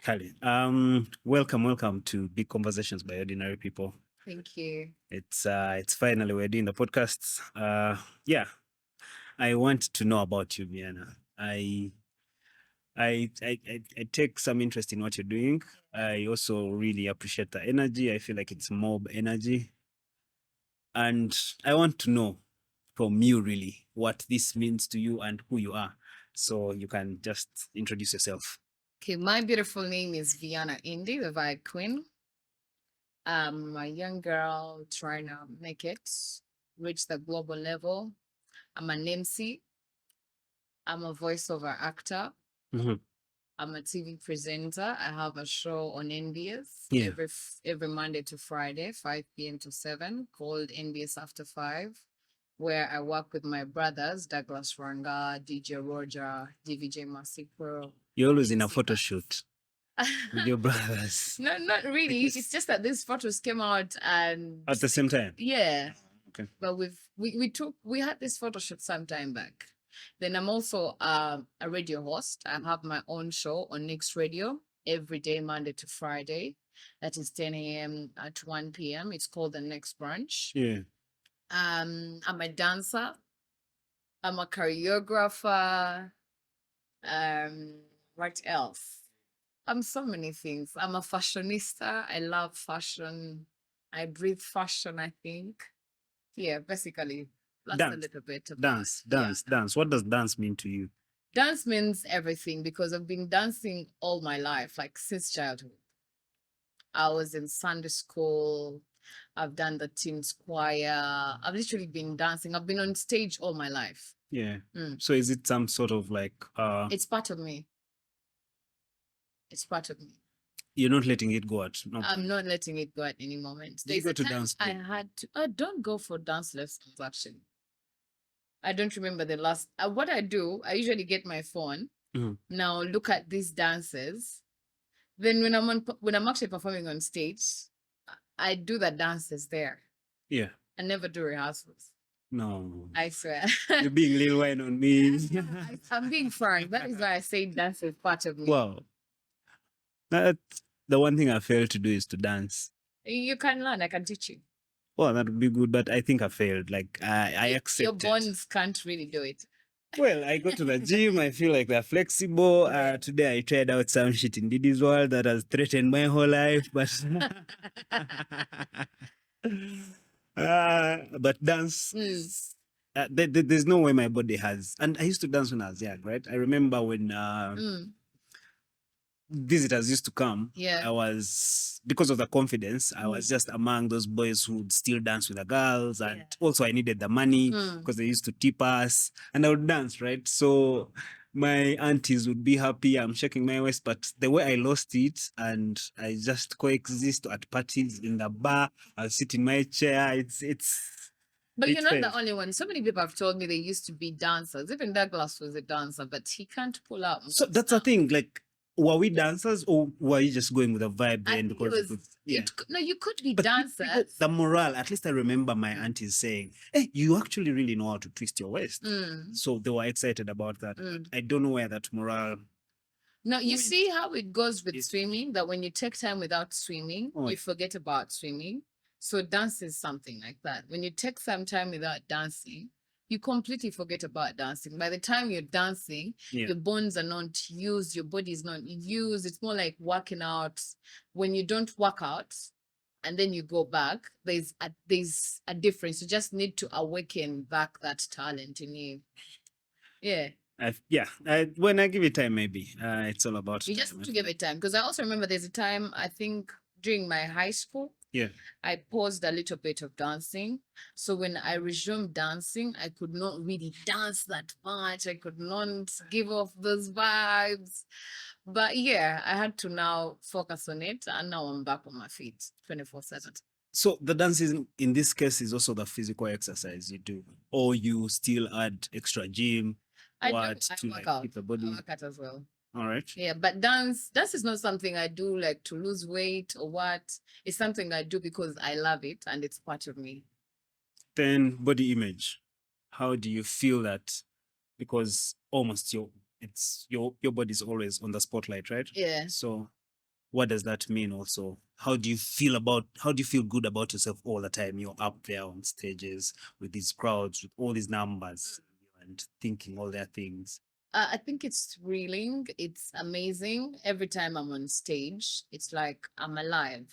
Kali. Welcome to Big Conversations by Ordinary People. Thank you. It's finally we're doing the podcast. Yeah, I want to know about you, Viana. I take some interest in what you're doing. I also really appreciate the energy. I feel like it's mob energy, and I want to know from you really what this means to you and who you are. So you can just introduce yourself. Okay, my beautiful name is Viana Indi, the Vibe Queen. I'm a young girl trying to make it, reach the global level. I'm an MC. I'm a voiceover actor. Mhm. I'm a TV presenter. I have a show on NBS Yeah. every Monday to Friday, 5 p.m. to 7, called NBS After 5, where I work with my brothers, Douglas Ranga, DJ Roger, DVJ Masipro. You're always in a photo shoot with your brothers No, not really. Yes. It's just that these photos came out and at the same time. yeah. Okay. But we had this photo shoot some time back. Then I'm also a radio host. I have my own show on Nix Radio every day, Monday to Friday. That is 10 a.m. to 1 p.m. It's called the Next Brunch. Yeah. I'm a dancer. I'm a choreographer. What else? I'm so many things. I'm a fashionista. I love fashion. I breathe fashion, I think. Yeah, basically, that's a Dance. little bit of Dance. What does dance mean to you? Dance means everything because I've been dancing all my life, like since childhood. I was in Sunday school. I've done the teens choir. I've literally been dancing. I've been on stage all my life. Yeah. So is it some sort of like It's part of me. It's part of me. You're not letting it go at no I'm not letting it go at any moment. Do you go to dance I school? had to. I don't go for dance lessons actually. I don't remember the last. What I do, I usually get my phone. Mhm. Now look at these dances. Then when I'm actually performing on stage, I do the dances there. Yeah. I never do rehearsals. No. I swear. You're being Lil Wayne on me. I'm being frank. That is why I say dance is part of me. Wow. That the one thing I failed to do is to dance. You can learn. I can teach you. Well, that would be good, but I think I failed. Like I accept Your it. bones can't really do it. Well, I go to the gym. I feel like they're flexible. Today I tried out some shit in Didi's world that has threatened my whole life, but but dance. There's no way my body has. And I used to dance when I was young, right? I remember when visitors used to come. Yeah. I was, because of the confidence, I was just among those boys who would still dance with the girls. And also I needed the money because they used to tip us and I would dance, right? So my aunties would be happy. I'm shaking my waist, but the way I lost it and I just coexist at parties in the bar, I'll sit in my chair. But you're not failed. the only one. So many people have told me they used to be dancers. Even Douglas was a dancer, but he can't pull out. So that's the thing. Like, were we dancers or were you just going with a vibe then? Because no, you could be but dancers. The morale, at least I remember my aunties saying, hey, you actually really know how to twist your waist. So they were excited about that. I don't know where that morale. No, you see how it goes with swimming, that when you take time without swimming, you forget about swimming. So dance is something like that. When you take some time without dancing, you completely forget about dancing. By the time you're dancing, your bones are not used, your body is not used. It's more like working out. When you don't work out and then you go back, there's a difference. You just need to awaken back that talent in you. Yeah. When I give it time, maybe it's all about you time. just have to give it time. Because I also remember there's a time, I think during my high school, I paused a little bit of dancing. So when I resumed dancing, I could not really dance that much. I could not give off those vibes. But yeah, I had to now focus on it. And now I'm back on my feet 24/7. So the dancing in this case is also the physical exercise you do, or you still add extra gym I to work out. keep the body. I work out as well. All right. Yeah, but dance is not something I do like to lose weight or what. It's something I do because I love it and it's part of me. Then body image. How do you feel that? Because almost your body is always on the spotlight, right? Yeah. So what does that mean also? How do you feel good about yourself all the time? You're up there on stages with these crowds, with all these numbers and thinking all their things. I think it's thrilling. It's amazing. Every time I'm on stage, it's like I'm alive.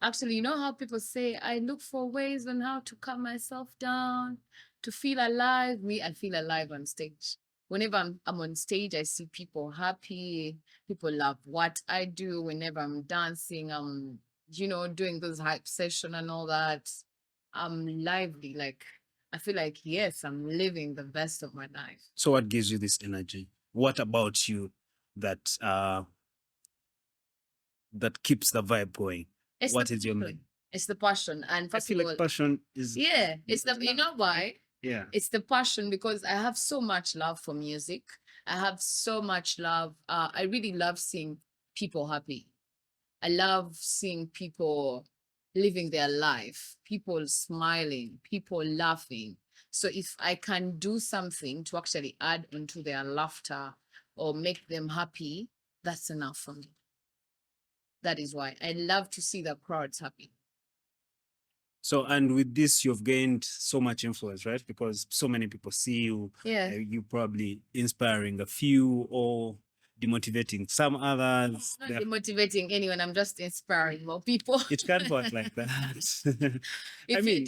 Actually, you know how people say, I look for ways on how to calm myself down, to feel alive? Me, I feel alive on stage. Whenever I'm on stage, I see people happy. People love what I do. Whenever I'm dancing, I'm, doing those hype session and all that. I'm lively. Like, I feel like, yes, I'm living the best of my life. So what gives you this energy? What about you that that keeps the vibe going? What is your main? It's the passion. And I feel like passion is it's the, you know why? Yeah. It's the passion because I have so much love for music. I have so much love. I really love seeing people happy. I love seeing people living their life, people smiling, people laughing. So if I can do something to actually add onto their laughter or make them happy, that's enough for me. That is why I love to see the crowds happy. So, and with this, you've gained so much influence, right? Because so many people see you. Yeah. You probably inspiring a few or demotivating some others. I'm not demotivating anyone. I'm just inspiring more people. It can't work like that. I mean,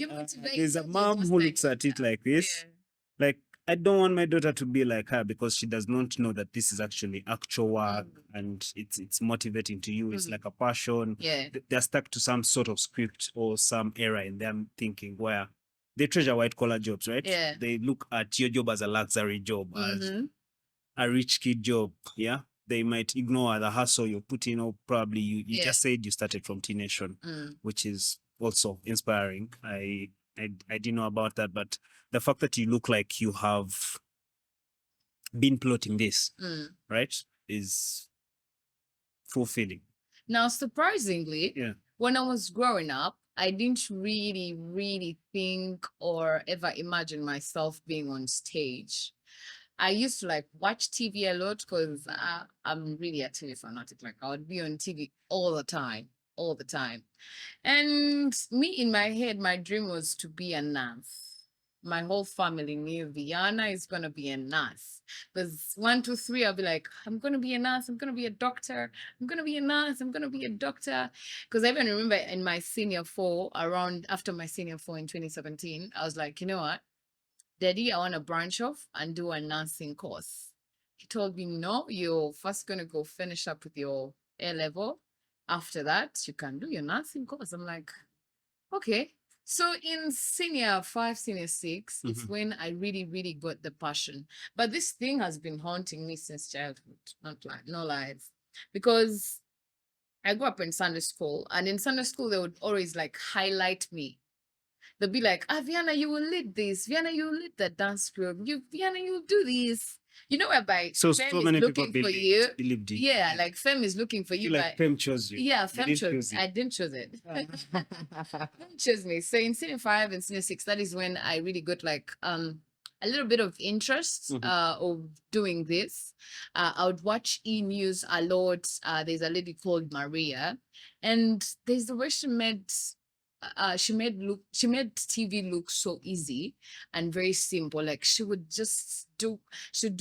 there's a mom who looks at it like this. Yeah. Like, I don't want my daughter to be like her because she does not know that this is actually actual work and it's motivating to you. It's like a passion. Yeah. They're stuck to some sort of script or some era in them thinking where they treasure white collar jobs, right? Yeah. They look at your job as a luxury job, as a rich kid job. Yeah. They might ignore the hustle you're putting, or probably you just said you started from Teen Nation, which is also inspiring. I didn't know about that, but the fact that you look like you have been plotting this, right, is fulfilling. Now, surprisingly, when I was growing up, I didn't really, really think or ever imagine myself being on stage. I used to like watch TV a lot because I'm really a TV fanatic. Like I would be on TV all the time. And me in my head, my dream was to be a nurse. My whole family knew Viana is going to be a nurse. Because 1, 2, 3, I'll be like, I'm going to be a nurse. I'm going to be a doctor. I'm going to be a nurse. I'm going to be a doctor. Because I even remember in my senior 4, after my senior 4 in 2017, I was like, you know what? Daddy, I want to branch off and do a nursing course. He told me, no, you're first going to go finish up with your A level. After that, you can do your nursing course. I'm like, okay. So in senior 5, senior 6, it's when I really, really got the passion. But this thing has been haunting me since childhood. No lies. Because I grew up in Sunday school, and in Sunday school, they would always like highlight me. They'll be like, Viana, you will lead this. Viana, you will lead the dance group. Viana, you'll do this. You know, whereby so many people believed you. Yeah, like Fem is looking for you. Like Fem chose you. Yeah, Fem chose. I didn't choose it. Fem chose me. So in senior 5 and senior 6, that is when I really got like a little bit of interest of doing this. I would watch E-News a lot. There's a lady called Maria, and there's the way she made TV look so easy and very simple. Like she would do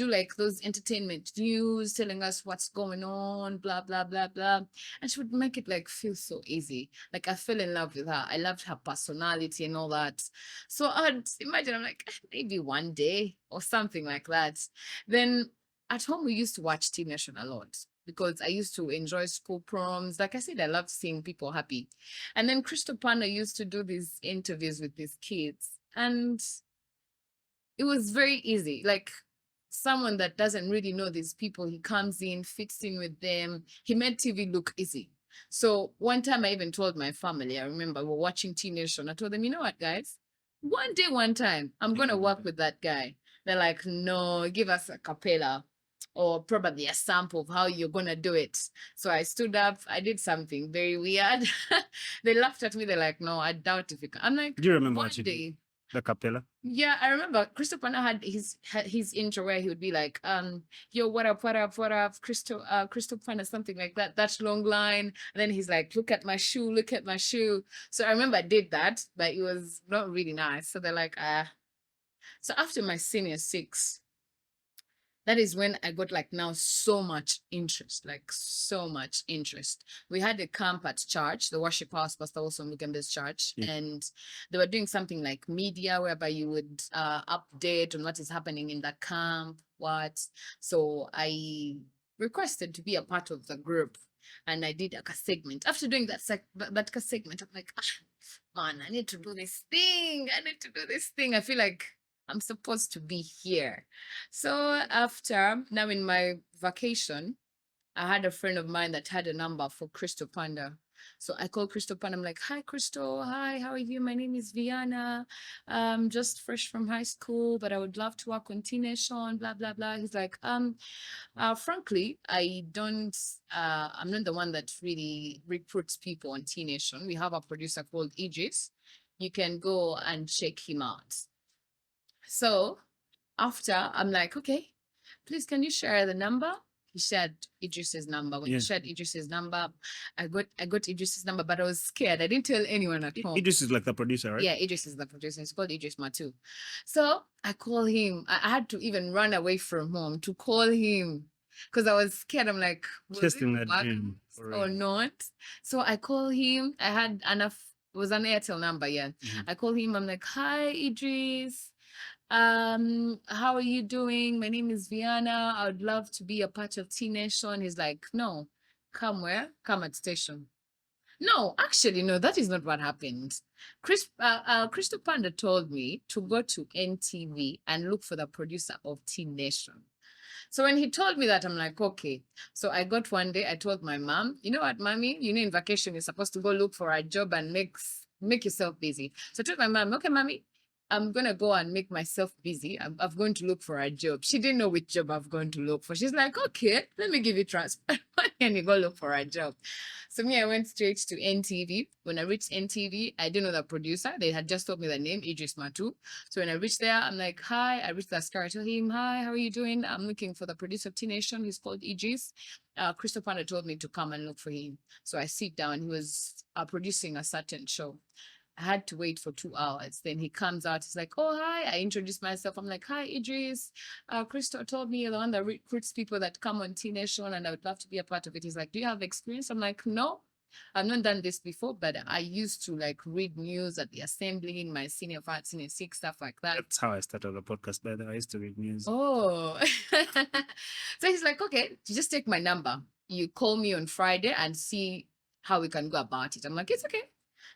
like those entertainment news telling us what's going on, blah blah blah blah, and she would make it like feel so easy. Like I fell in love with her. I loved her personality and all that. So I'd imagine, I'm like, maybe one day or something like that. Then at home we used to watch Teen Nation a lot, because I used to enjoy school proms. Like I said, I love seeing people happy. And then Crystal Panda used to do these interviews with these kids. And it was very easy. Like someone that doesn't really know these people, he comes in, fits in with them. He made TV look easy. So one time I even told my family, I remember we were watching Teen Nation. I told them, you know what, guys? One day, one time, I'm going to work with that guy. They're like, no, give us a cappella, or probably a sample of how you're going to do it. So I stood up, I did something very weird. They laughed at me. They're like, no, I doubt if you can. I'm like, do you remember one day, The capella. Yeah, I remember Crystal Panda had his intro where he would be like, yo, what up, Crystal Panda, something like that. That long line. And then he's like, look at my shoe, look at my shoe. So I remember I did that, but it was not really nice. So they're like, ah. So after my senior six, that is when I got like now so much interest, like so much interest. We had a camp at church, the worship house, Pastor also Bugembe's church, and they were doing something like media whereby you would update on what is happening in the camp, what. So I requested to be a part of the group, and I did like a segment. After doing that segment, I'm like, man, I need to do this thing. I need to do this thing. I feel like I'm supposed to be here. So after, now in my vacation, I had a friend of mine that had a number for Crystal Panda. So I called Crystal Panda. I'm like, hi, Crystal. Hi, how are you? My name is Viana. Just fresh from high school, but I would love to work on Teen Nation, blah, blah, blah. He's like, frankly, I'm not the one that really recruits people on Teen Nation. We have a producer called Aegis. You can go and check him out. So after, I'm like, okay, please, can you share the number? He shared Idris's number. When he shared Idris's number, I got Idris's number, but I was scared. I didn't tell anyone at home. Idris is like the producer, right? Yeah, Idris is the producer. It's called Idris Matu. So I call him. I had to even run away from home to call him because I was scared. I'm like, Testing that or not? So I call him. I had enough. It was an Airtel number, yeah. I call him. I'm like, hi, Idris. How are you doing? My name is Viana. I would love to be a part of Teen Nation. He's like, no, come where? Come at station. No, actually, no, that is not what happened. Crystal Panda told me to go to NTV and look for the producer of Teen Nation. So when he told me that, I'm like, okay. So I got one day, I told my mom, you know what, mommy, in vacation, you're supposed to go look for a job and make yourself busy. So I told my mom, okay, mommy, I'm going to go and make myself busy. I'm going to look for a job. She didn't know which job I'm going to look for. She's like, okay, let me give you transport and you go look for a job. So me, I went straight to NTV. When I reached NTV, I didn't know the producer. They had just told me the name, Idris Matu. So when I reached there, I'm like, hi. I reached the star. I told him, hi, how are you doing? I'm looking for the producer of Teen Nation. He's called Idris. Crystal Panda told me to come and look for him. So I sit down. He was producing a certain show. I had to wait for 2 hours. Then he comes out. He's like, oh, hi. I introduced myself. I'm like, hi, Idris. Crystal told me you're the one that recruits people that come on Teen Nation and I would love to be a part of it. He's like, do you have experience? I'm like, no, I've not done this before, but I used to like read news at the assembly in my senior 5, senior 6, stuff like that. That's how I started the podcast, by the way. I used to read news. Oh. So he's like, okay, just take my number. You call me on Friday and see how we can go about it. I'm like, it's okay.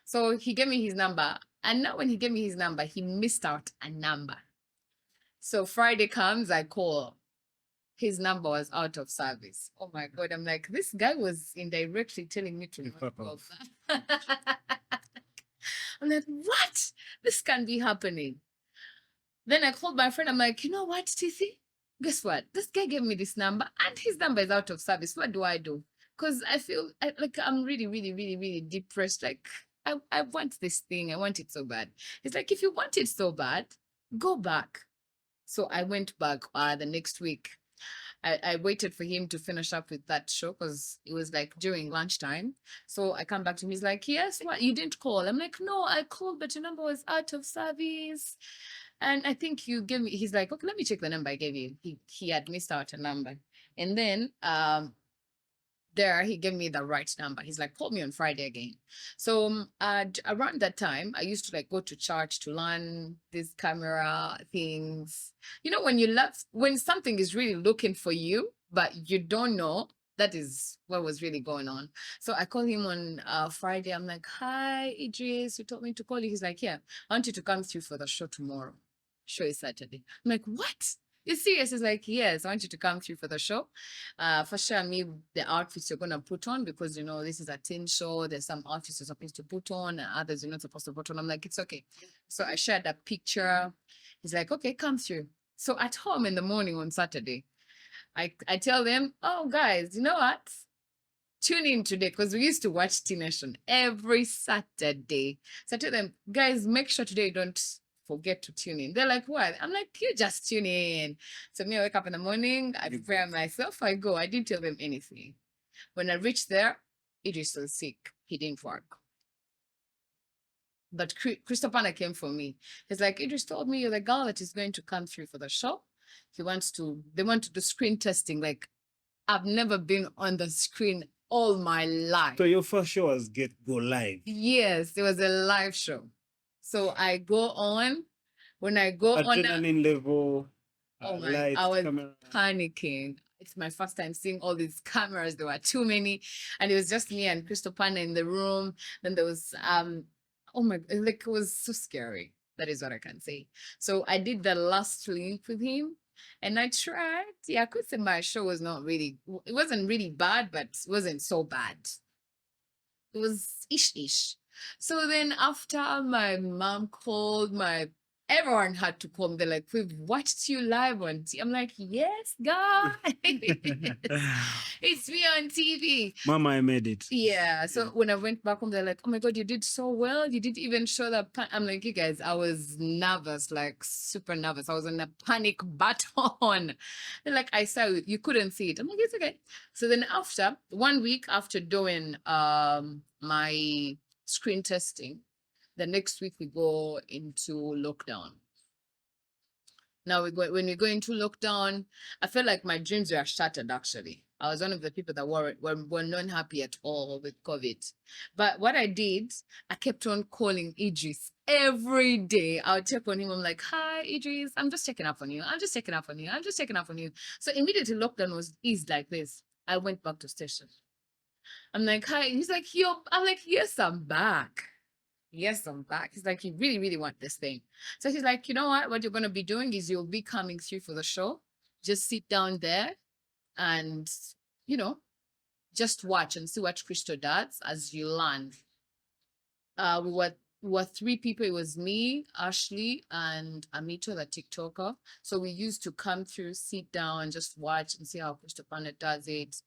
So he gave me his number. And now when he gave me his number, he missed out a number. So Friday comes, I call. His number was out of service. Oh my God. I'm like, this guy was indirectly telling me to not call that. I'm like, what? This can't be happening. Then I called my friend. I'm like, you know what, TC? Guess what? This guy gave me this number and his number is out of service. What do I do? Because I feel like I'm really, really, really, really depressed. Like, I want this thing. I want it so bad. It's like, if you want it so bad, go back. So I went back the next week. I waited for him to finish up with that show because it was like during lunchtime. So I come back to him. He's like, yes, what? You didn't call? I'm like, no, I called, but your number was out of service. And I think you gave me, he's like, okay, let me check the number I gave you. He had missed out a number. And then there he gave me the right number. He's like, call me on Friday again. So around that time, I used to like go to church to learn these camera things. You know, when something is really looking for you, but you don't know, that is what was really going on. So I called him on Friday. I'm like, hi, Idris, you told me to call you. He's like, yeah, I want you to come through for the show tomorrow. Show is Saturday. I'm like, what? You serious? He's like, yes, I want you to come through for the show. For sure, me, the outfits you're going to put on because, you know, this is a teen show. There's some outfits you're supposed to put on and others you're not supposed to put on. I'm like, it's okay. So I shared a picture. He's like, okay, come through. So at home in the morning on Saturday, I tell them, oh, guys, you know what? Tune in today because we used to watch Teen Nation every Saturday. So I tell them, guys, make sure today you don't forget to tune in. They're like, what? I'm like, you just tune in. So me, I wake up in the morning, I prepare myself, I go. I didn't tell them anything. When I reached there, Idris was sick. He didn't work. But Christopher came for me. He's like, Idris told me you're the girl that is going to come through for the show. They want to do screen testing. Like, I've never been on the screen all my life. So your first show was Go Live? Yes, it was a live show. So I go on. When I go on, adrenaline level. Oh my! I was panicking. It's my first time seeing all these cameras. There were too many, and it was just me and Christopher in the room. Then there was oh my! Like, it was so scary. That is what I can say. So I did the last link with him, and I tried. Yeah, I could say my show was not really. It wasn't really bad, but it wasn't so bad. It was ish. So then after my mom called, everyone had to call me. They're like, we've watched you live on TV. I'm like, yes, guys. It's me on TV. Mama, I made it. Yeah. So when I went back home, they're like, oh my God, you did so well. You didn't even show that. I'm like, you guys, I was nervous, like super nervous. I was on a panic button. They're like, I saw it. You couldn't see it. I'm like, it's okay. So then after 1 week after doing my screen testing, the next week we go into lockdown. Now when we go into lockdown, I felt like my dreams were shattered. Actually, I was one of the people that were not happy at all with COVID. But what I did, I kept on calling Idris every day. I would check on him. I'm like, hi Idris, I'm just checking up on you. I'm just checking up on you. I'm just checking up on you. So immediately lockdown was eased like this, I went back to station. I'm like, hi. He's like, yo. I'm like, yes, I'm back. Yes, I'm back. He's like, you really, really want this thing. So he's like, you know what? What you're going to be doing is you'll be coming through for the show. Just sit down there and, just watch and see what Crystal does as you learn. We were 3 people. It was me, Ashley, and Amito, the TikToker. So we used to come through, sit down, and just watch and see how Crystal does it.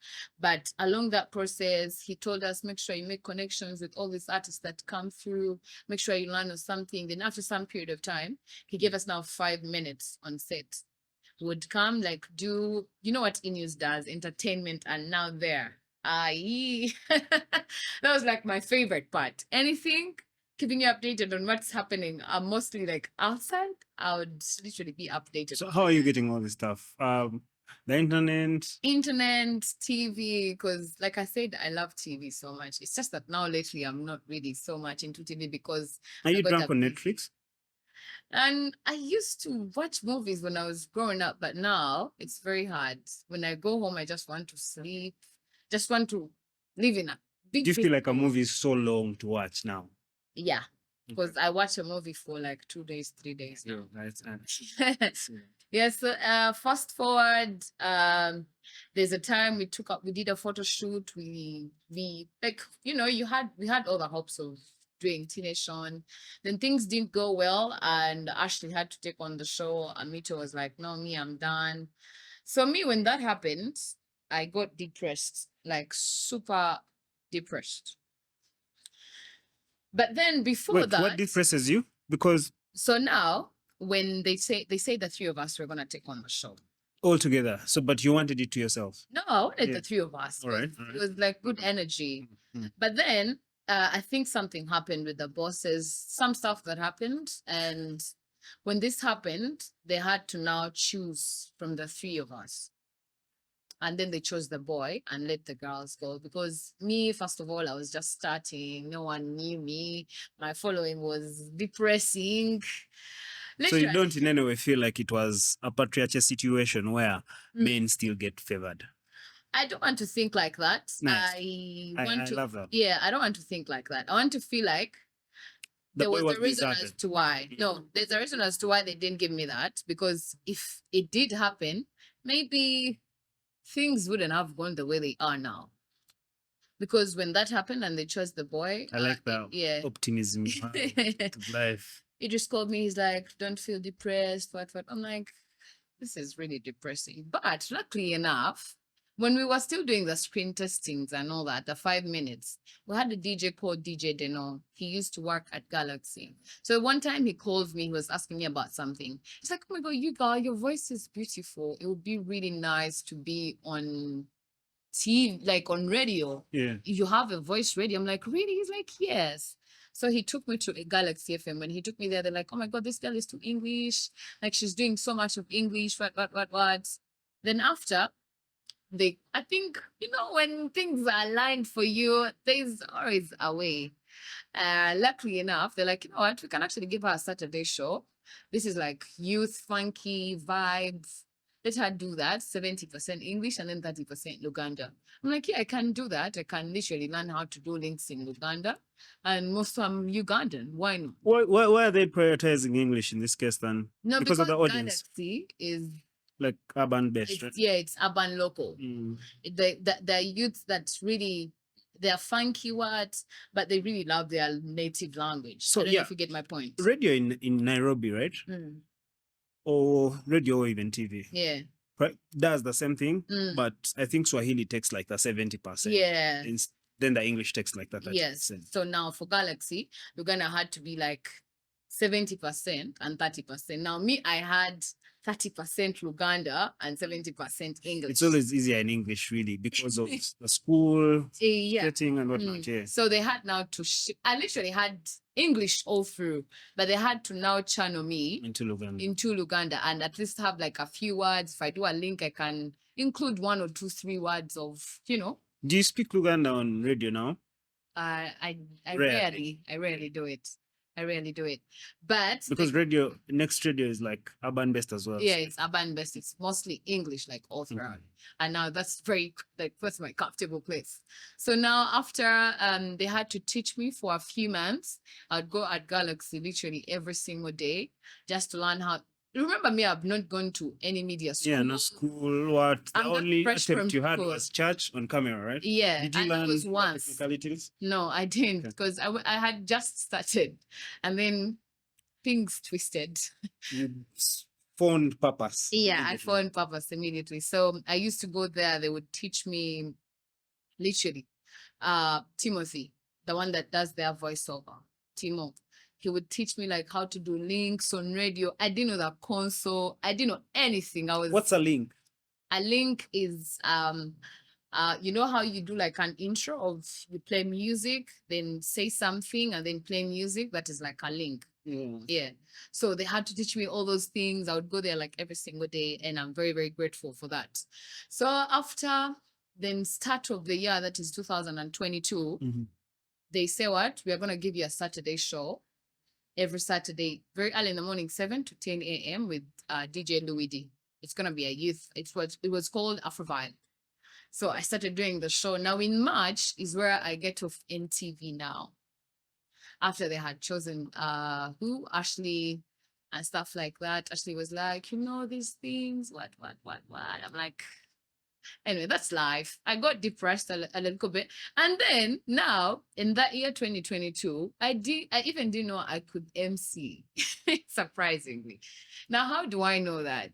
But along that process, he told us, make sure you make connections with all these artists that come through. Make sure you learn something. Then after some period of time, he gave us now 5 minutes on set. Would come, like, do, you know what E-News does? Entertainment, and now there. That was like my favorite part. Anything keeping you updated on what's happening. I'm mostly like outside. I would literally be updated. So how are you getting all this stuff? The internet, TV, because like I said, I love TV so much. It's just that now lately I'm not really so much into TV because are you drunk on Netflix? And I used to watch movies when I was growing up, but now it's very hard. When I go home, I just want to sleep. Just want to live in a big. Do you feel like a movie is so long to watch now? Yeah, because I watch a movie for like 2 days, 3 days. Yeah, that's yeah. So fast forward, there's a time we did a photo shoot. We like, we had all the hopes of doing Teen Nation. Then things didn't go well, and Ashley had to take on the show. Amito was like, no, I'm done. So when that happened, I got depressed, like super depressed. But then before that, what depresses you? Because so now when they say the 3 of us were gonna take on the show all together. So, but you wanted it to yourself? No, I wanted the 3 of us. All right. It was like good energy. Mm-hmm. But then I think something happened with the bosses. Some stuff that happened, and when this happened, they had to now choose from the 3 of us. And then they chose the boy and let the girls go, because me, first of all, I was just starting. No one knew me. My following was depressing. So you don't in any way feel like it was a patriarchal situation where men still get favored? I don't want to think like that. Nice. I love that. Yeah, I don't want to think like that. I want to feel like there was a reason as to why. No, there's a reason as to why they didn't give me that. Because if it did happen, maybe things wouldn't have gone the way they are now. Because when that happened and they chose the boy, I like that optimism to life. He just called me. He's like, "Don't feel depressed." What? I'm like, this is really depressing. But luckily enough, when we were still doing the screen testings and all that, the 5 minutes, we had a DJ called DJ Deno. He used to work at Galaxy. So one time he called me, he was asking me about something. He's like, oh my God, you girl, your voice is beautiful. It would be really nice to be on TV, like on radio. Yeah. You have a voice radio. I'm like, really? He's like, yes. So he took me to a Galaxy FM. When he took me there, they're like, oh my God, this girl is too English. Like she's doing so much of English, what. Then after, I think, when things are aligned for you, there's always a way. Luckily enough, they're like, you know what, we can actually give her a Saturday show. This is like youth, funky vibes. Let her do that, 70% English and then 30% Luganda. I'm like, yeah, I can do that. I can literally learn how to do links in Luganda. And most of them Ugandan. Why not? Why are they prioritizing English in this case then? No, because of the audience. Galaxy is like urban based, right? Yeah, it's urban local. The youth that's really, they're funky words, but they really love their native language. So I don't know if you get my point. Radio in Nairobi, right? Or radio or even TV. Yeah. Does the same thing, but I think Swahili takes like the 70%. Yeah. Then the English takes like that. Yes. So now for Galaxy, Uganda had to be like 70% and 30%. Now me, I had 30% Luganda and 70% English. It's always easier in English, really, because of the school setting and whatnot. Yeah. So they had now to. I literally had English all through, but they had to now channel me into Luganda and at least have like a few words. If I do a link, I can include 1 or 2, 3 words of, Do you speak Luganda on radio now? I rarely do it. I rarely do it. But because next radio is like urban based as well. Yeah, it's urban based. It's mostly English, like all throughout. And now that's that's my comfortable place. So now after they had to teach me for a few months, I'd go at Galaxy literally every single day just to learn how. Remember me, I've not gone to any media school. Yeah, no school. What? The only attempt you had was church on camera, right? Yeah. Did you learn was once. Technicalities? No, I didn't, because I had just started and then things twisted. You found purpose. Yeah, I found purpose immediately. So I used to go there. They would teach me literally. Timothy, the one that does their voiceover, Timo. He would teach me like how to do links on radio. I didn't know the console. I didn't know anything. What's a link? A link is you know how you do like an intro of you play music, then say something and then play music? That is like a link. Yeah. So they had to teach me all those things. I would go there like every single day, and I'm very, very grateful for that. So after then start of the year, that is 2022, they say what? We are going to give you a Saturday show. Every Saturday, very early in the morning, 7 to 10 a.m. with DJ Louis D. It's going to be a youth. It was called Afrovibe. So I started doing the show. Now in March is where I get off NTV now. After they had chosen Ashley and stuff like that. Ashley was like, these things, what. I'm like, anyway, that's life. I got depressed a little bit. And then now, in that year 2022, I even didn't know I could MC, surprisingly. Now, how do I know that?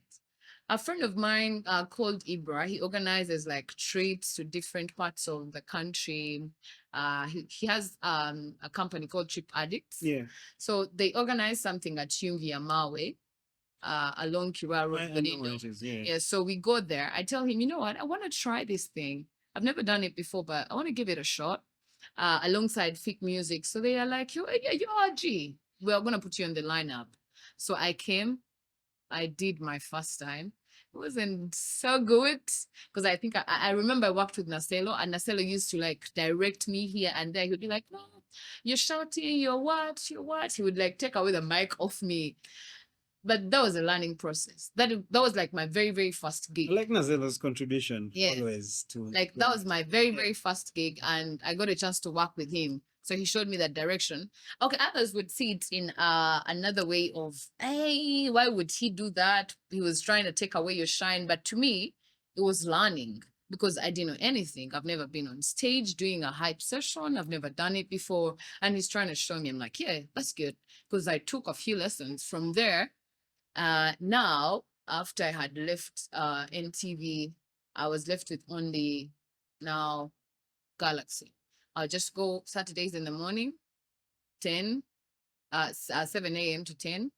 A friend of mine called Ibra, he organizes like trips to different parts of the country. He has a company called Trip Addicts. Yeah. So they organize something at Yumvi Amawe. Along Kira Road. Yeah, so we go there. I tell him, you know what? I want to try this thing. I've never done it before, but I want to give it a shot alongside Fic Music. So they are like, you are G. We're going to put you on the lineup. So I came. I did my first time. It wasn't so good because I think I remember I worked with Naselo, and Naselo used to like direct me here and there. He would be like, no, you're shouting, you're what? He would like take away the mic off me. But that was a learning process. That was like my very, very first gig. I like Nazelo's contribution always to like that was my very, very first gig, and I got a chance to work with him. So he showed me that direction. Okay, others would see it in another way of, hey, why would he do that? He was trying to take away your shine. But to me, it was learning because I didn't know anything. I've never been on stage doing a hype session. I've never done it before. And he's trying to show me. I'm like, yeah, that's good. Because I took a few lessons from there. Now, after I had left NTV, I was left with only now Galaxy. I'll just go Saturdays in the morning, 10, 7 a.m. to 10,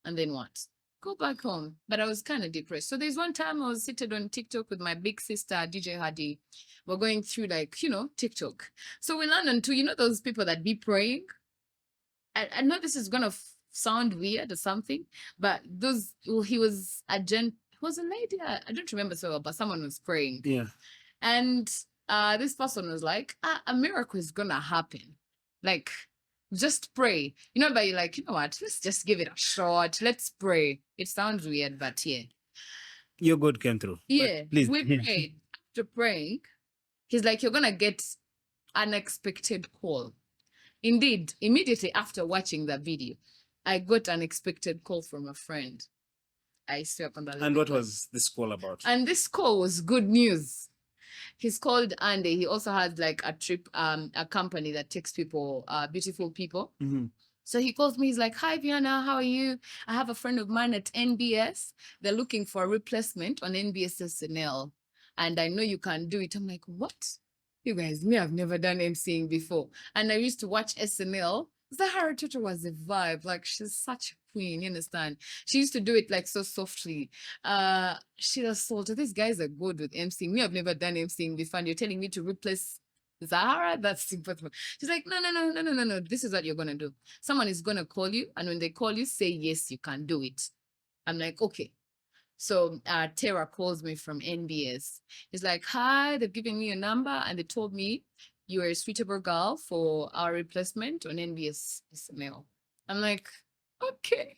and then what? Go back home. But I was kind of depressed. So there's one time I was seated on TikTok with my big sister, DJ Hadi. We're going through TikTok. So we learned on too, those people that be praying. I know this is gonna sound weird or something, but he was was a lady. I don't remember so well, but someone was praying. Yeah. And this person was like, a miracle is gonna happen. Like, just pray. But you're like, you know what? Let's just give it a shot. Let's pray. It sounds weird, but yeah. Your God came through. Yeah. Please. We prayed. After praying, he's like, you're gonna get unexpected call. Indeed, immediately after watching the video, I got an unexpected call from a friend. I swear upon that. And what was this call about? And this call was good news. He's called Andy. He also has like a trip, a company that takes people, beautiful people. Mm-hmm. So he calls me. He's like, "Hi, Viana, how are you? I have a friend of mine at NBS. They're looking for a replacement on NBS SNL, and I know you can do it." I'm like, "What? You guys, I've never done MCing before." And I used to watch SNL. Zahara Toto was a vibe. Like, she's such a queen, you understand? She used to do it like so softly. She was so, these guys are good with MCing. I've never done MCing before. And you're telling me to replace Zahara? That's impossible. She's like, no. This is what you're gonna do. Someone is gonna call you, and when they call you, say yes, you can do it. I'm like, okay. So Tara calls me from NBS. He's like, "Hi, they've given me a number and they told me you are a suitable girl for our replacement on NBS SNL." I'm like, okay.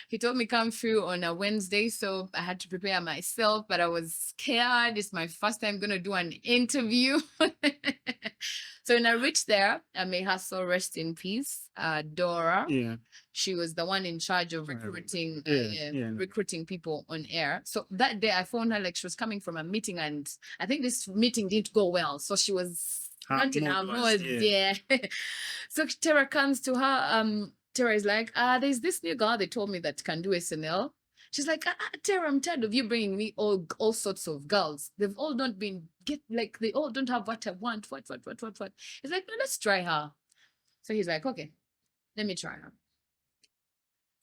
He told me come through on a Wednesday, so I had to prepare myself, but I was scared. It's my first time gonna do an interview. So when I reached there, may her soul rest in peace, Dora. Yeah. She was the one in charge of recruiting recruiting people on air. So that day I phoned her like she was coming from a meeting, and I think this meeting didn't go well. So she was hunting her nose. Yeah. So Tara comes to her. Tara is like, there's this new girl they told me that can do SNL. She's like, Tara, I'm tired of you bringing me all sorts of girls. They've all not been they all don't have what I want. What? He's like, no, let's try her. So he's like, okay, let me try her.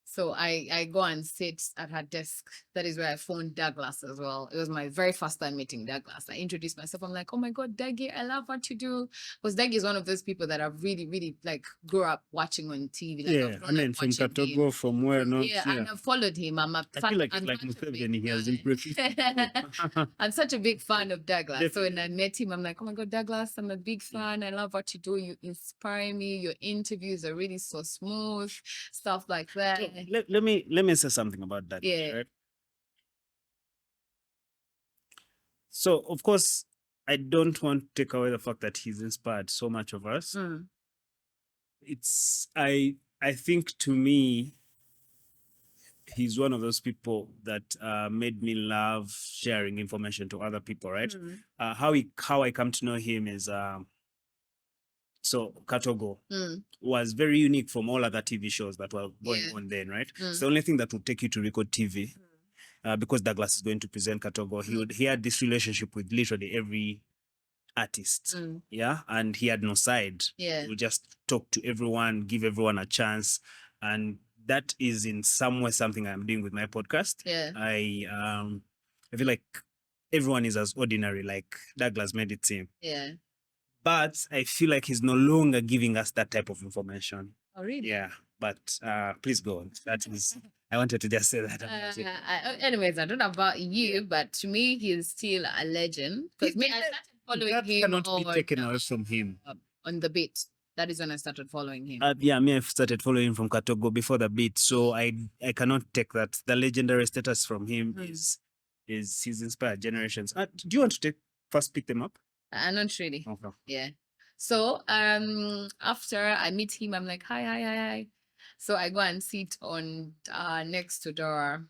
So I go and sit at her desk. That is where I phoned Douglas as well. It was my very first time meeting Douglas. I introduced myself. I'm like, "Oh my God, Dougie, I love what you do." Because Dougie is one of those people that I've really, really like grew up watching on TV. Like, I mean, from Katogo, from where not. Yeah, and I've followed him. I feel like it's like Museveni. He has impressed. I'm such a big fan of Douglas. Definitely. So when I met him, I'm like, "Oh my God, Douglas, I'm a big fan. I love what you do. You inspire me. Your interviews are really so smooth, stuff like that." Let me say something about that. Yeah. Right? So of course, I don't want to take away the fact that he's inspired so much of us. It's I think to me, he's one of those people that made me love sharing information to other people. Right? How I come to know him is so Katogo was very unique from all other TV shows that were going on then, right? It's the only thing that would take you to record TV because Douglas is going to present Katogo. He had this relationship with literally every artist, and he had no side. He would just talk to everyone, give everyone a chance, and that is in some way something I'm doing with my podcast. I feel like everyone is as ordinary like Douglas made it seem. But I feel like he's no longer giving us that type of information. Oh, really? Yeah. But please go on. That is, I wanted to just say that. Anyways, I don't know about you, but to me, he's still a legend. Because I started following him. That cannot be taken away from him. On the beat. That is when I started following him. I've started following him from Katogo before the beat. So I cannot take that. The legendary status from him is he's inspired generations. Do you want to first pick them up? Not really. Okay. Yeah. So after I meet him, I'm like, hi. So I go and sit on next to Dora.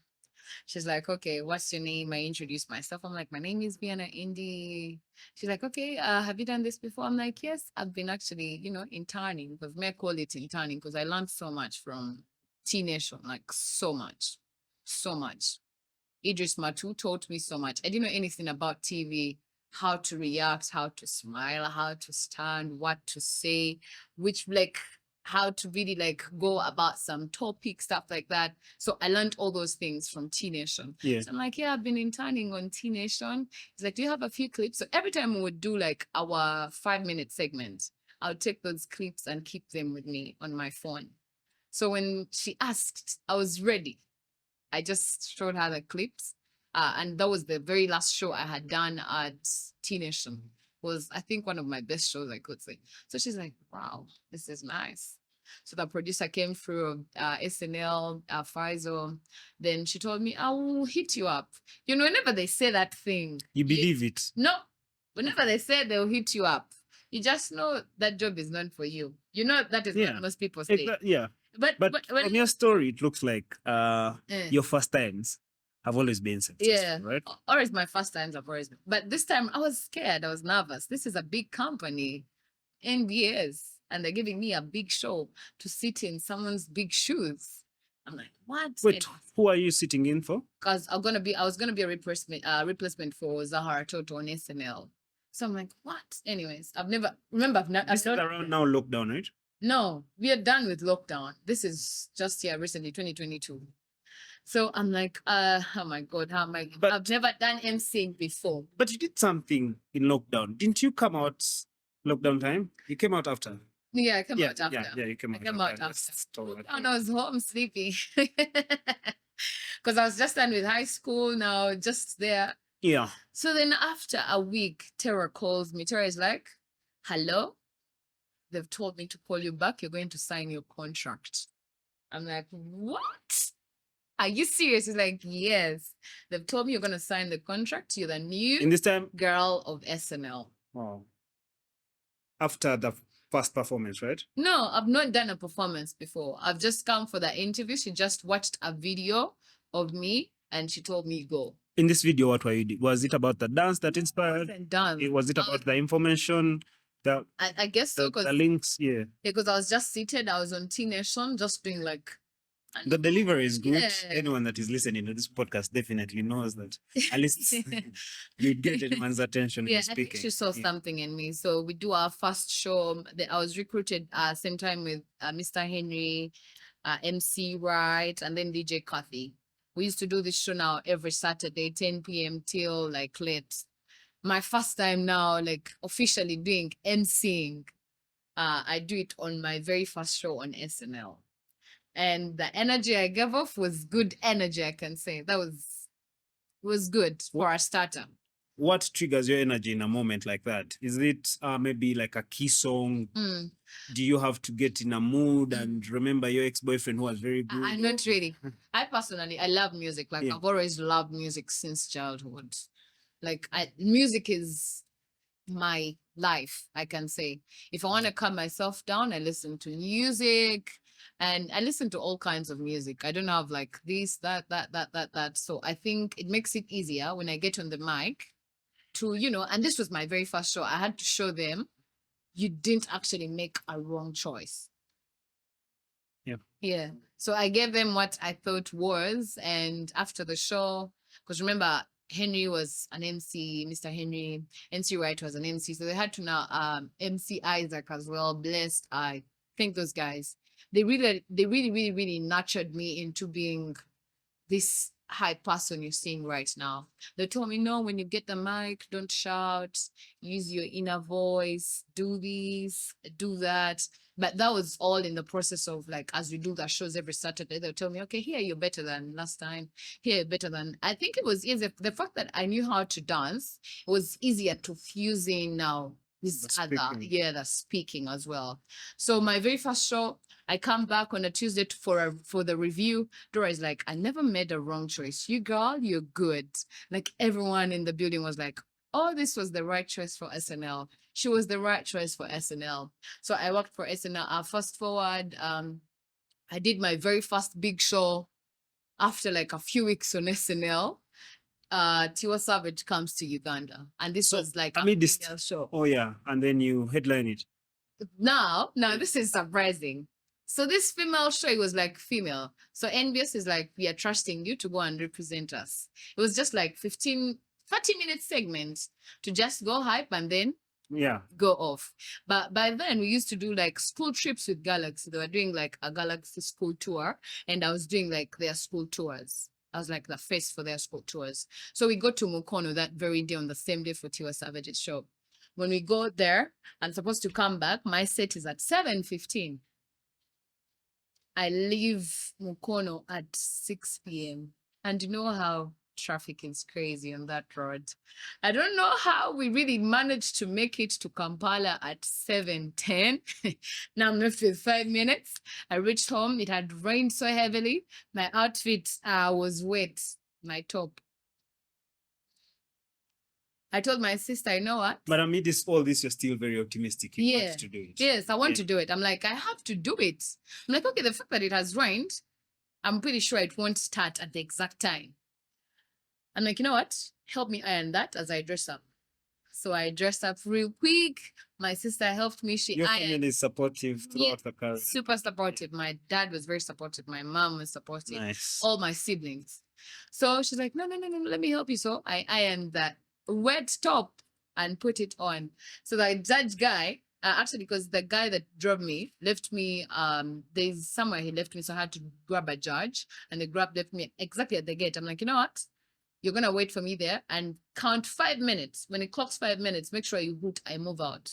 She's like, okay, what's your name? I introduce myself. I'm like, my name is Viana Indi. She's like, okay, have you done this before? I'm like, yes, I've been actually, interning, because may call it interning because I learned so much from Teen Nation, like so much. Idris Matu taught me so much. I didn't know anything about TV, how to react, how to smile, how to stand, what to say, which like how to really like go about some topic, stuff like that. So I learned all those things from Teen Nation. Yeah. So I'm like, yeah, I've been interning on Teen Nation. He's like, do you have a few clips? So every time we would do like our 5-minute segment, I would take those clips and keep them with me on my phone. So when she asked, I was ready. I just showed her the clips. And that was the very last show I had done at Teen Nation. Was, I think, one of my best shows, I could say. So she's like, wow, this is nice. So the producer came through SNL, Faisal. Then she told me, I will hit you up. You know, whenever they say that thing. You believe it? No. Whenever they say they'll hit you up, you just know that job is not for you. You know, that is what most people say. Yeah. But from your story, it looks like your first times have always been successful, right? Or it's my first times I've always been. But this time I was scared. I was nervous. This is a big company, NBS, and they're giving me a big show to sit in someone's big shoes. I'm like, what? Wait, who are you sitting in for? Because I was gonna be a replacement for Zahara Toto on SNL. So I'm like, what? Anyways, I've never This is around now lockdown, right? No, we are done with lockdown. This is just here recently, 2022. So I'm like, oh my God, how am I? But I've never done emceeing before. But you did something in lockdown. Didn't you come out lockdown time? You came out after. Yeah, I came out after. Yeah, you came out after. And I was home sleeping. Because I was just done with high school now, just there. Yeah. So then after a week, Tara calls me. Tara is like, hello? They've told me to call you back. You're going to sign your contract. I'm like, what? Are you serious? He's like, yes. They've told me you're going to sign the contract. You're the new in this time girl of SNL. Wow. After the first performance, right? No, I've not done a performance before. I've just come for the interview. She just watched a video of me and she told me go. In this video, what were you doing? Was it about the dance that inspired? Was it about the information? I guess so. The links, yeah. Because I was just seated. I was on Teen Nation, just doing like. The delivery is good. Yeah. Anyone that is listening to this podcast definitely knows that at least you get anyone's attention. Yeah, I think she saw something in me. So we do our first show. I was recruited same time with Mr. Henry, MC Wright, and then DJ Kathy. We used to do this show now every Saturday, 10 p.m. till like late. My first time now, like officially doing emceeing. I do it on my very first show on SNL. And the energy I gave off was good energy, I can say. That was good for a starter. What triggers your energy in a moment like that? Is it maybe like a key song? Do you have to get in a mood and remember your ex-boyfriend who was very good? I'm not really. I personally, I love music. Like I've always loved music since childhood. Like music is my life, I can say. If I want to calm myself down, I listen to music. And I listen to all kinds of music. I don't have like this, that. So I think it makes it easier when I get on the mic to, and this was my very first show. I had to show them you didn't actually make a wrong choice. Yeah. Yeah. So I gave them what I thought was. And after the show, because remember, Henry was an MC, Mr. Henry, NC Wright was an MC. So they had to now MC Isaac as well. Blessed. I think those guys. They really nurtured me into being this high person you're seeing right now. They told me, no, when you get the mic, don't shout, use your inner voice, do this, do that. But that was all in the process of like, as we do the shows every Saturday, they'll tell me, okay, here you're better than last time. Here you're better than, I think it was easy. The fact that I knew how to dance, it was easier to fuse in now. The speaking as well. So my very first show, I come back on a Tuesday for the review. Dora is like, I never made a wrong choice. You girl, you're good. Like everyone in the building was like, oh, this was the right choice for SNL. She was the right choice for SNL. So I worked for SNL. Fast forward, I did my very first big show after like a few weeks on SNL. Tiwa Savage comes to Uganda, and this was like a show. Oh yeah, and then you headline it. Now this is surprising. So this female show, it was like female. So NBS is like, we are trusting you to go and represent us. It was just like 30-minute segment to just go hype and then go off. But by then we used to do like school trips with Galaxy. They were doing like a Galaxy school tour, and I was doing like their school tours. I was like the face for their school tours. So we go to Mukono that very day on the same day for Tiwa Savage's show. When we go there and supposed to come back, my set is at 7:15. I leave Mukono at 6 p.m. And you know how traffic is crazy on that road. I don't know how we really managed to make it to Kampala at 7:10. Now I'm left with 5 minutes. I reached home. It had rained so heavily. My outfit was wet, my top. I told my sister, you know what? But amid all this, you're still very optimistic. You want to do it. Yes, I want to do it. I'm like, I have to do it. I'm like, okay, the fact that it has rained, I'm pretty sure it won't start at the exact time. I'm like, you know what? Help me iron that as I dress up. So I dressed up real quick. My sister helped me. Your family is supportive throughout the career. Super supportive. My dad was very supportive. My mom was supportive. Nice. All my siblings. So she's like, no, let me help you. So I ironed that wet top and put it on. So the judge guy, actually, because the guy that drove me left me, there's somewhere he left me, so I had to grab a judge, and the grab left me exactly at the gate. I'm like, you know what? You're gonna wait for me there and count 5 minutes. When it clocks 5 minutes, make sure you hoot, I move out.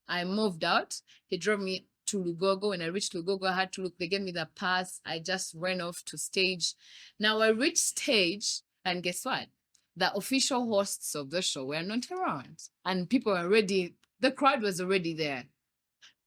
I moved out. He drove me to Lugogo. When I reached Lugogo, I had to look. They gave me the pass. I just ran off to stage. Now I reached stage, and guess what? The official hosts of the show were not around, and people were ready. The crowd was already there.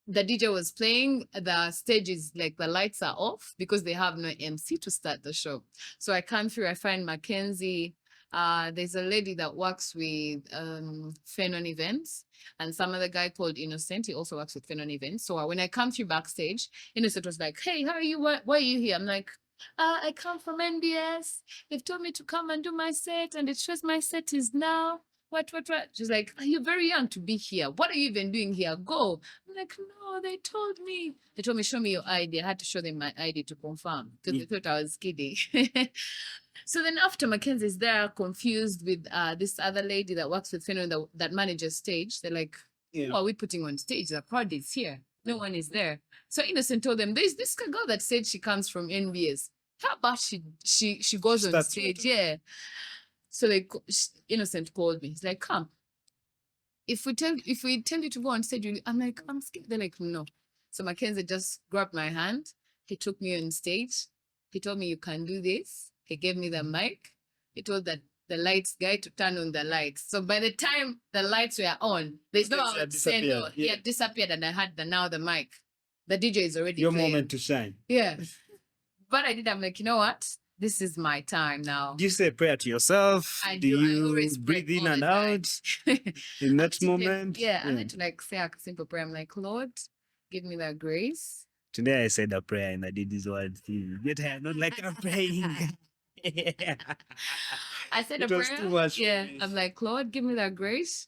The DJ was playing. The stage is like the lights are off because they have no MC to start the show. So I come through. I find Mackenzie. There's a lady that works with Fenon Events, and some other guy called Innocent. He also works with Fenon Events. So when I come through backstage, Innocent was like, "Hey, how are you? Why are you here?" I'm like, I come from NBS. They've told me to come and do my set, and it shows my set is now. What? She's like, you're very young to be here. What are you even doing here? Go. I'm like, no, they told me. They told me, show me your ID. I had to show them my ID to confirm because they thought I was kidding. So then after Mackenzie's there, confused with this other lady that works with Fino that manages stage, they're like, who are we putting on stage? The crowd is here. No one is there. So Innocent told them, there's this girl that said she comes from NBS. How about she goes on stage? Yeah. So Innocent called me. He's like, come. If we tell you to go on stage, I'm like, I'm scared. They're like, no. So Mackenzie just grabbed my hand. He took me on stage. He told me, you can do this. He gave me the mic. He told the lights guy to turn on the lights. So by the time the lights were on, there's no how to say no. He had disappeared, and I had the mic. The DJ is already your playing. moment to shine. Yeah. But I'm like, you know what? This is my time now. Do you say a prayer to yourself? Do you breathe in and out in that moment? I like to say a simple prayer. I'm like, Lord, give me that grace. Today I said a prayer and I did this one. Get here, not like I'm praying. I said a prayer. Too much. Yeah. I'm like, Lord, give me that grace.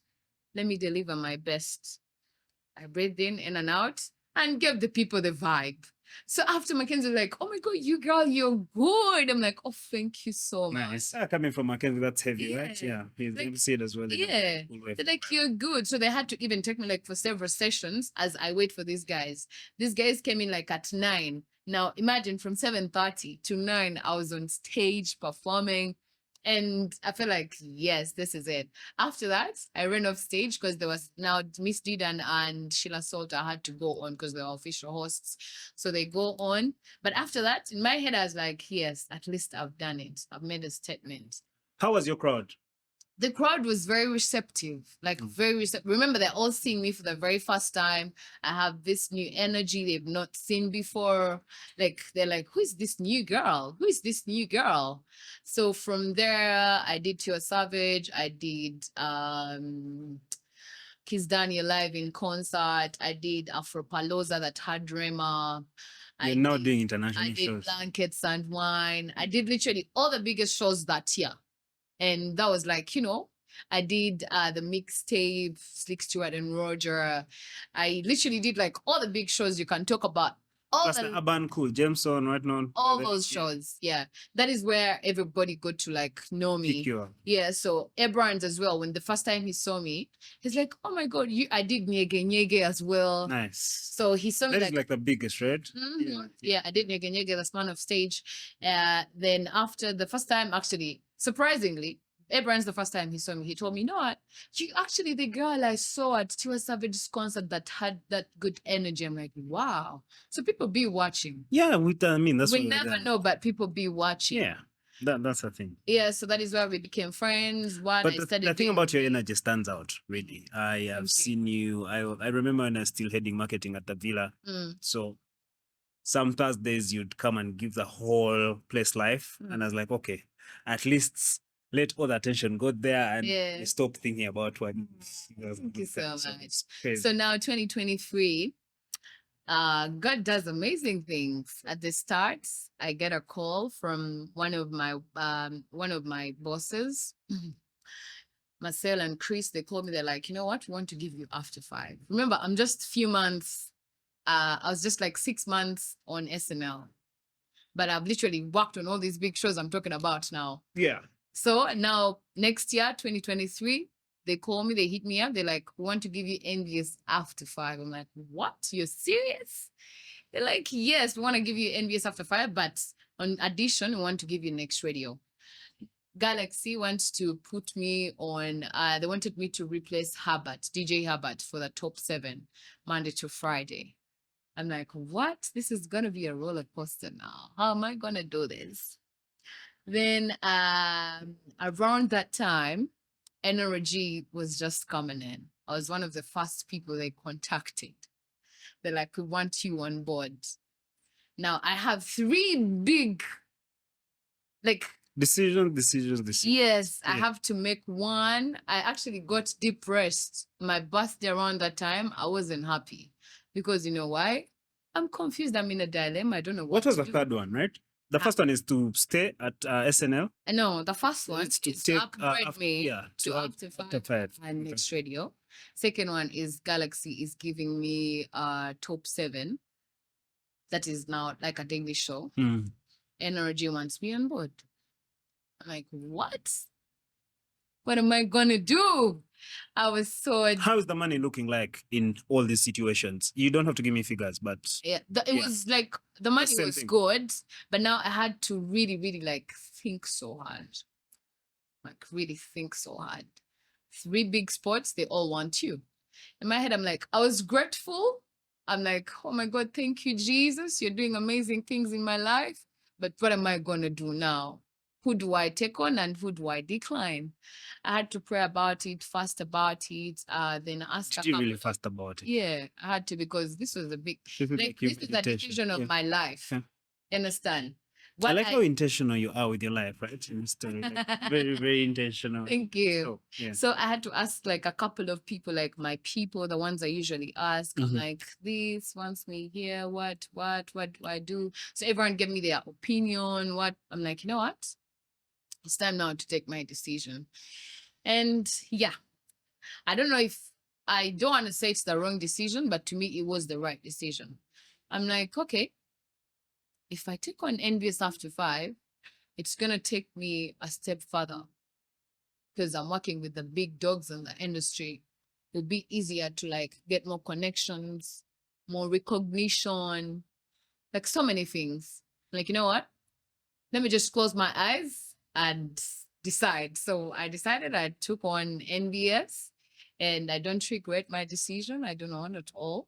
Let me deliver my best. I breathed in and out and gave the people the vibe. So after Mackenzie was like, oh my God, you girl, you're good. I'm like, oh, thank you so much. Nice. Coming from Mackenzie, that's heavy, right? Yeah. He's see it as well. Yeah. They're like, you're good. So they had to even take me for several sessions as I wait for these guys. These guys came in at 9. Now imagine from 7:30 to 9, I was on stage performing. And I feel like, yes, this is it. After that, I ran off stage because there was now Miss Didan and Sheila Salter had to go on because they were official hosts. So they go on. But after that, in my head, I was like, yes, at least I've done it. I've made a statement. How was your crowd? The crowd was very receptive, very receptive. Remember, they're all seeing me for the very first time. I have this new energy they've not seen before. They're like, who is this new girl? Who is this new girl? So from there, I did Tiwa Savage. I did Kiss Daniel live in concert. I did Afropaloza that had Rema. You're now doing international shows. I did Blankets and Wine. I did literally all the biggest shows that year. And that was I did the mixtape, Slick Stewart and Roger. I literally did all the big shows you can talk about. Plus the Urban Cool, Jameson, right now. All those shows, yeah. That is where everybody got to like know me. Yeah, so Abrams as well. When the first time he saw me, he's like, "Oh my God, I did Nyege as well." Nice. So he saw me like the biggest, right? Mm-hmm. Yeah, I did Nyege, the man of stage. Then after the first time, actually, surprisingly, Abrams, the first time he saw me, he told me, "You know what? You actually the girl I saw at Tiwa Savage's concert that had that good energy." I'm like, wow. So people be watching. Yeah, we never know, but people be watching. Yeah, that's the thing. Yeah, so that is why we became friends. But the thing about your energy stands out, really. I have seen you. I remember when I was still heading marketing at the Villa. So some Thursdays you'd come and give the whole place life. And I was like, okay, at least let all the attention go there and stop thinking about what. Thank you so much. So now 2023, God does amazing things. At the start, I get a call from one of my bosses, Marcel and Chris. They called me. They're like, "You know what? We want to give you After 5." Remember, I'm just a few months. I was just like 6 months on SNL, but I've literally worked on all these big shows I'm talking about now. Yeah. So now next year, 2023, they call me, they hit me up. They're like, "We want to give you NBS After 5." I'm like, "What? You're serious?" They're like, "Yes, we want to give you NBS After 5, but on addition, we want to give you Next Radio." Galaxy wants to put me on, they wanted me to replace DJ Herbert for the top 7, Monday to Friday. I'm like, what? This is going to be a roller coaster now. How am I going to do this? Then around that time, NRG was just coming in. I was one of the first people they contacted. They're like, "We want you on board." Now I have 3 big, like, decisions. Yes, I have to make one. I actually got depressed. My birthday around that time, I wasn't happy because you know why? I'm confused. I'm in a dilemma. I don't know what was the third one, right? The first one is to stay at SNL. No, the first one is to upgrade me to After 5 and Next Radio. Second one is Galaxy is giving me top 7. That is now like a daily show. NRG wants me on board. I'm like, what? What am I gonna do? I was so. How is the money looking like in all these situations? You don't have to give me figures, but it was like the money was good, but now I had to really, really like think so hard. Like really think so hard. 3 big spots, they all want you. In my head, I'm like, I was grateful. I'm like, oh my God, thank you, Jesus. You're doing amazing things in my life. But what am I gonna do now? Who do I take on and who do I decline? I had to pray about it, fast about it, then ask. Did you really fast about it? Yeah, I had to, because this was a big, like, this is a decision of my life. Yeah. Understand? I like how intentional you are with your life, right? Like, very, very intentional. Thank you. So I had to ask like a couple of people, like my people, the ones I usually ask. I'm like, this wants me here. What do I do? So everyone gave me their opinion. I'm like, you know what? It's time now to take my decision. And yeah, I don't know if I don't want to say it's the wrong decision, but to me, it was the right decision. I'm like, okay, if I take on NBS After 5, it's going to take me a step further because I'm working with the big dogs in the industry. It'll be easier to like get more connections, more recognition, like so many things. Like, you know what? Let me just close my eyes and decide. So I decided I took on NBS and I don't regret my decision. I do not at all.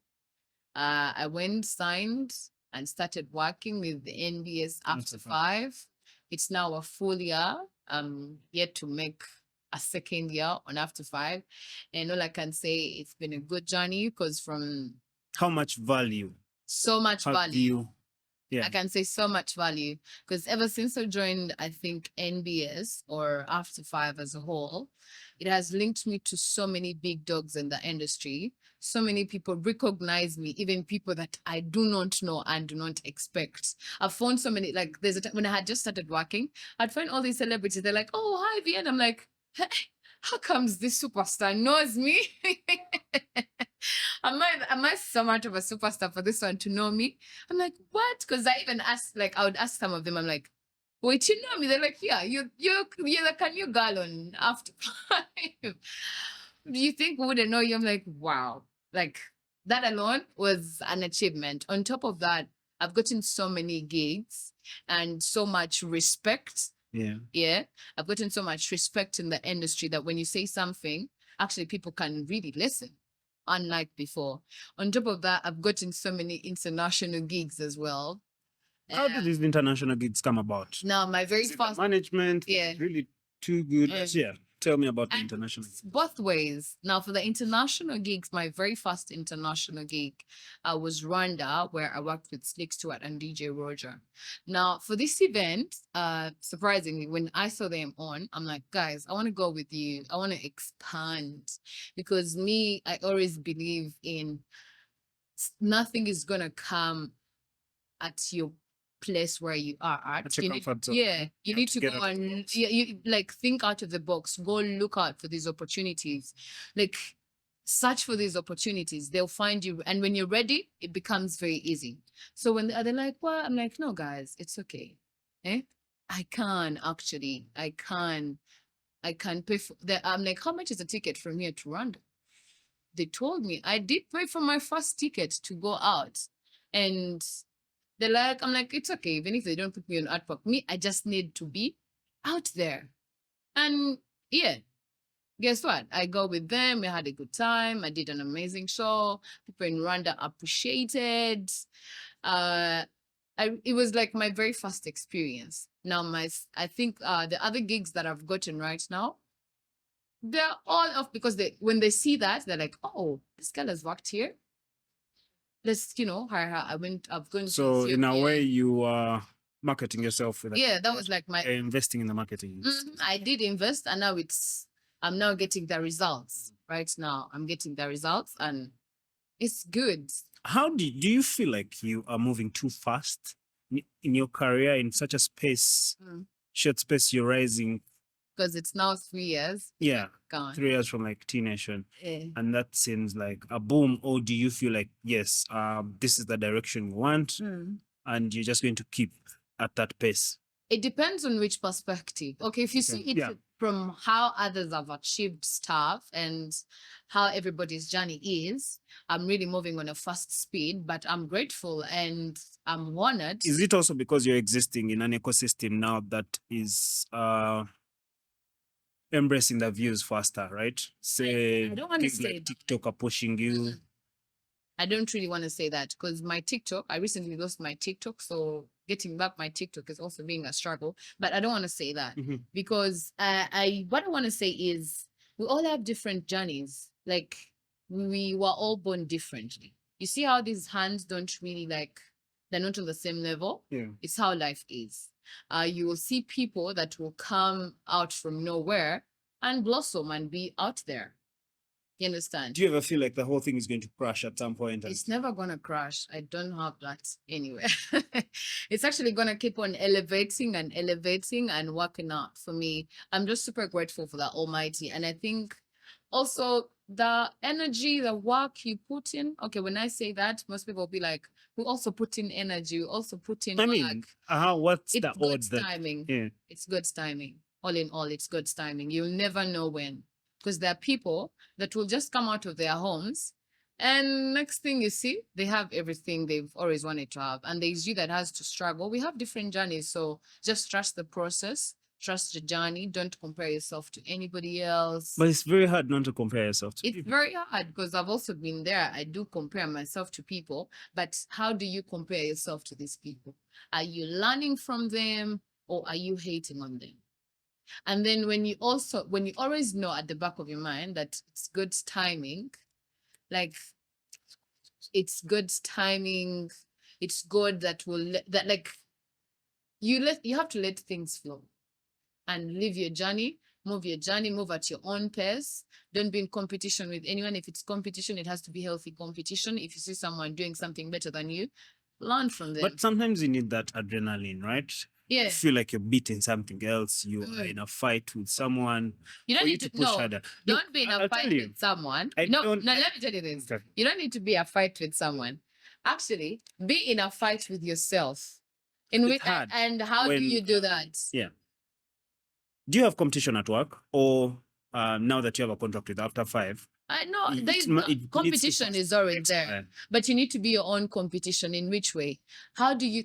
I went, signed, and started working with the NBS After 5. It's now a full year. I'm yet to make a second year on After 5. And all I can say, it's been a good journey because from... How much value? So much value. Yeah. I can say so much value because ever since I joined, I think NBS or After 5 as a whole, it has linked me to so many big dogs in the industry. So many people recognize me, even people that I do not know and do not expect. I've found so many, like there's a time when I had just started working, I'd find all these celebrities. They're like, "Oh, hi, Viana." I'm like, hey, how comes this superstar knows me? Am I so much of a superstar for this one to know me? I'm like, what? Because I even asked, like, I would ask some of them, I'm like, wait, you know me? They're like, yeah, you're like a new girl on After 5. Do you think we wouldn't know you? I'm like, wow. Like, that alone was an achievement. On top of that, I've gotten so many gigs and so much respect. Yeah. Yeah. I've gotten so much respect in the industry that when you say something, actually people can really listen, unlike before. On top of that, I've gotten so many international gigs as well. How did these international gigs come about? Now, my very Is it the first management, Yeah. really too good. Yeah. Tell me about the And international. it's both ways. Now, for the international gigs, my very first international gig was Rwanda, where I worked with Slick Stewart and DJ Roger. Now, for this event, surprisingly, when I saw them on, I'm like, guys, I want to go with you. I want to expand, because me, I always believe in nothing is gonna come at your place where you are at. At your You need, comfort zone. yeah, you need to to get go out of the and box. you like think out of the box. Go look out for these opportunities. Like, search for these opportunities. They'll find you, and when you're ready, it becomes very easy. So when they're like, "Well," I'm like, "No, guys, it's okay. Eh? I can actually. I can. I can pay for the." I'm like, "How much is a ticket from here to Rwanda?" They told me I did pay for my first ticket to go out, and they're like, I'm like, it's okay. Even if they don't put me on artwork, me, I just need to be out there. And yeah, guess what? I go with them. We had a good time. I did an amazing show. People in Rwanda appreciated. It was like my very first experience. Now, I think the other gigs that I've gotten right now, they're all off because when they see that, they're like, oh, this girl has worked here. Let's, hire her. I've gone to So in a Ethiopia. way, you are marketing yourself with Yeah, that was like my investing in the marketing. I did invest, and now I'm now getting the results. Right now, I'm getting the results, and it's good. How do you feel like you are moving too fast in your career in such a space, short space? You're rising because it's now 3 years. Yeah, Gone. 3 years from like Teen Nation, Yeah. and that seems like a boom. Or do you feel like, yes, this is the direction you want, and you're just going to keep at that pace? It depends on which perspective. Okay, if you see it from how others have achieved stuff and how everybody's journey is, I'm really moving on a fast speed, but I'm grateful and I'm honored. Is it also because you're existing in an ecosystem now that is embracing the views faster, right? Say, I don't want to things say like TikTok are pushing you. I don't really want to say that because my TikTok, I recently lost my TikTok, so getting back my TikTok is also being a struggle. But I don't want to say that because what I want to say is we all have different journeys. Like, we were all born differently. You see how these hands don't really they're not on the same level. Yeah, it's how life is. You will see people that will come out from nowhere and blossom and be out there. You understand? Do you ever feel like the whole thing is going to crash at some point? It's never going to crash. I don't have that anywhere. It's actually going to keep on elevating and working out for me. I'm just super grateful for the Almighty. And I think also the energy, the work you put in. Okay, when I say that, most people will be like, we also put in energy, we also put in work. What's It's the odds that timing. Yeah. It's God's timing. All in all, it's God's timing. You'll never know when. Because there are people that will just come out of their homes and next thing you see, they have everything they've always wanted to have. And there's you that has to struggle. We have different journeys. So just trust the process, trust the journey. Don't compare yourself to anybody else. But it's very hard not to compare yourself to people. It's very hard because I've also been there. I do compare myself to people. But how do you compare yourself to these people? Are you learning from them or are you hating on them? And then when you always know at the back of your mind that it's God's timing, like it's God's timing, it's God that will you have to let things flow and live your journey, move at your own pace. Don't be in competition with anyone. If it's competition, it has to be healthy competition. If you see someone doing something better than you, learn from them. But sometimes you need that adrenaline, right? you feel like you're beating something else, you are in a fight with someone, you don't need to push harder. Don't be in a fight with someone. No, let me tell you this. Okay. You don't need to be a fight with someone. Actually, be in a fight with yourself. And how do you do that? Yeah. Do you have competition at work, or now that you have a contract with After 5? I know competition is always there, but you need to be your own competition. In which way? How do you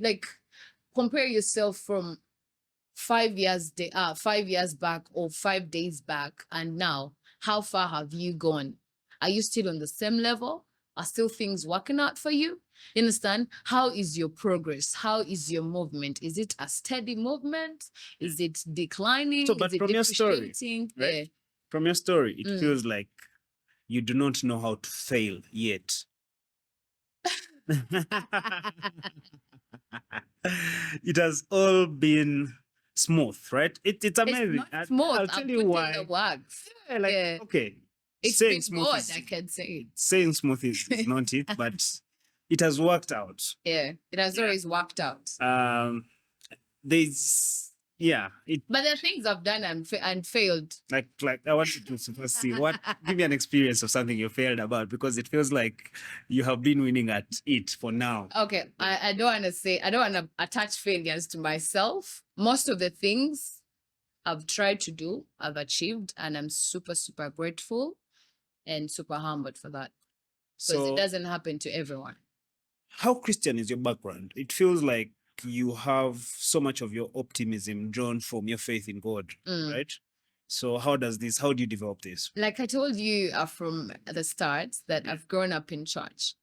compare yourself from 5 years back or 5 days back and now? How far have you gone? Are you still on the same level? Are still things working out for you? You understand? How is your progress? How is your movement? Is it a steady movement? Is it declining? So, but is it from your story, right? Yeah. From your story, it feels like you do not know how to fail yet. It has all been smooth, right? It's amazing. It's not smooth. I'll tell you why. Yeah, okay. It's saying been smooth good, is, I can say it. Saying smooth is not it, but it has worked out. Yeah, it has always worked out. But there are things I've done and failed. Like I want you to first see give me an experience of something you failed about, because it feels like you have been winning at it for now. Okay, I don't want to attach failures to myself. Most of the things I've tried to do, I've achieved, and I'm super, super grateful and super humbled for that. Because it doesn't happen to everyone. How Christian is your background? It feels like you have so much of your optimism drawn from your faith in God, right? So how do you develop this? Like I told you from the start that I've grown up in church.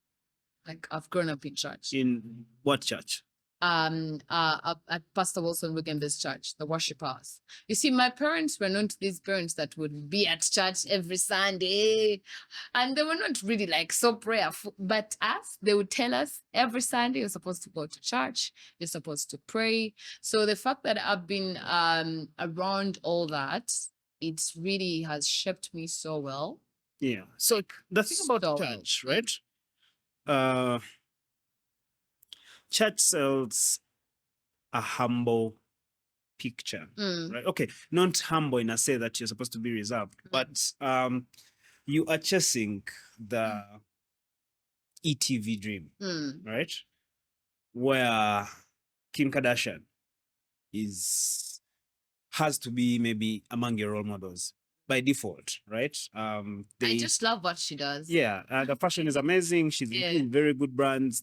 In what church? At Pastor Wilson Bugembe's church, the worshipers. You see, my parents were not these parents that would be at church every Sunday, and they were not really so prayerful. But they would tell us every Sunday you're supposed to go to church, you're supposed to pray. So the fact that I've been around all that, it really has shaped me so well. Yeah. So the thing about church, right? Church sells a humble picture, right? Okay, not humble in a say that you're supposed to be reserved, but you are chasing the ETV dream, right? Where Kim Kardashian has to be maybe among your role models by default, right? I just love what she does. Yeah, the fashion is amazing. She's in very good brands.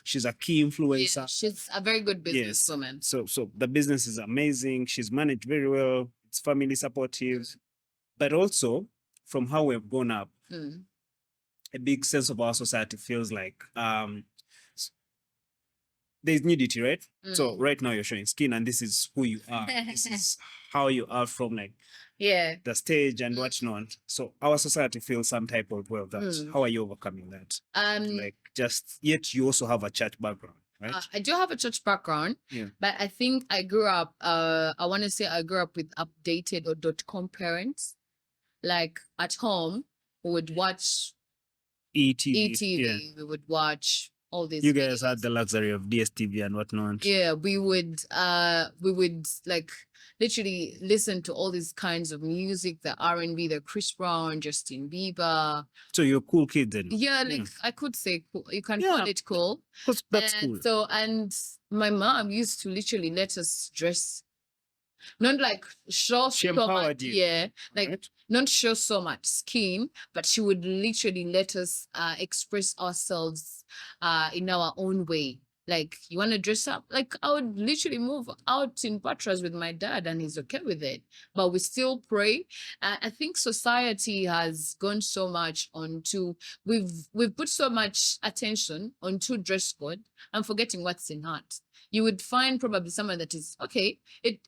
She's a key influencer. Yeah, she's a very good businesswoman. So the business is amazing. She's managed very well. It's family supportive, but also from how we've grown up, a big sense of our society feels like there's nudity, right? So right now you're showing skin, and this is who you are. This is how you are from the stage and whatnot. So our society feels some type of way of that. How are you overcoming that? Yet you also have a church background, right? I do have a church background, but I think I grew up, I want to say I grew up with updated or .com parents. Like at home, we would watch ETV. We would watch all these. You guys had the luxury of DSTV and whatnot. Yeah, we would literally listen to all these kinds of music, the R&B, the Chris Brown, Justin Bieber. So you're cool kid then? Yeah, I could say cool. You can call it cool. That's cool. So, and my mom used to literally let us dress, not show so much, not show so much skin, but she would literally let us express ourselves in our own way. You want to dress up? I would literally move out in Patras with my dad, and he's okay with it. But we still pray. I think society has gone so much onto, we've put so much attention onto dress code and forgetting what's in heart. You would find probably someone that is okay. It's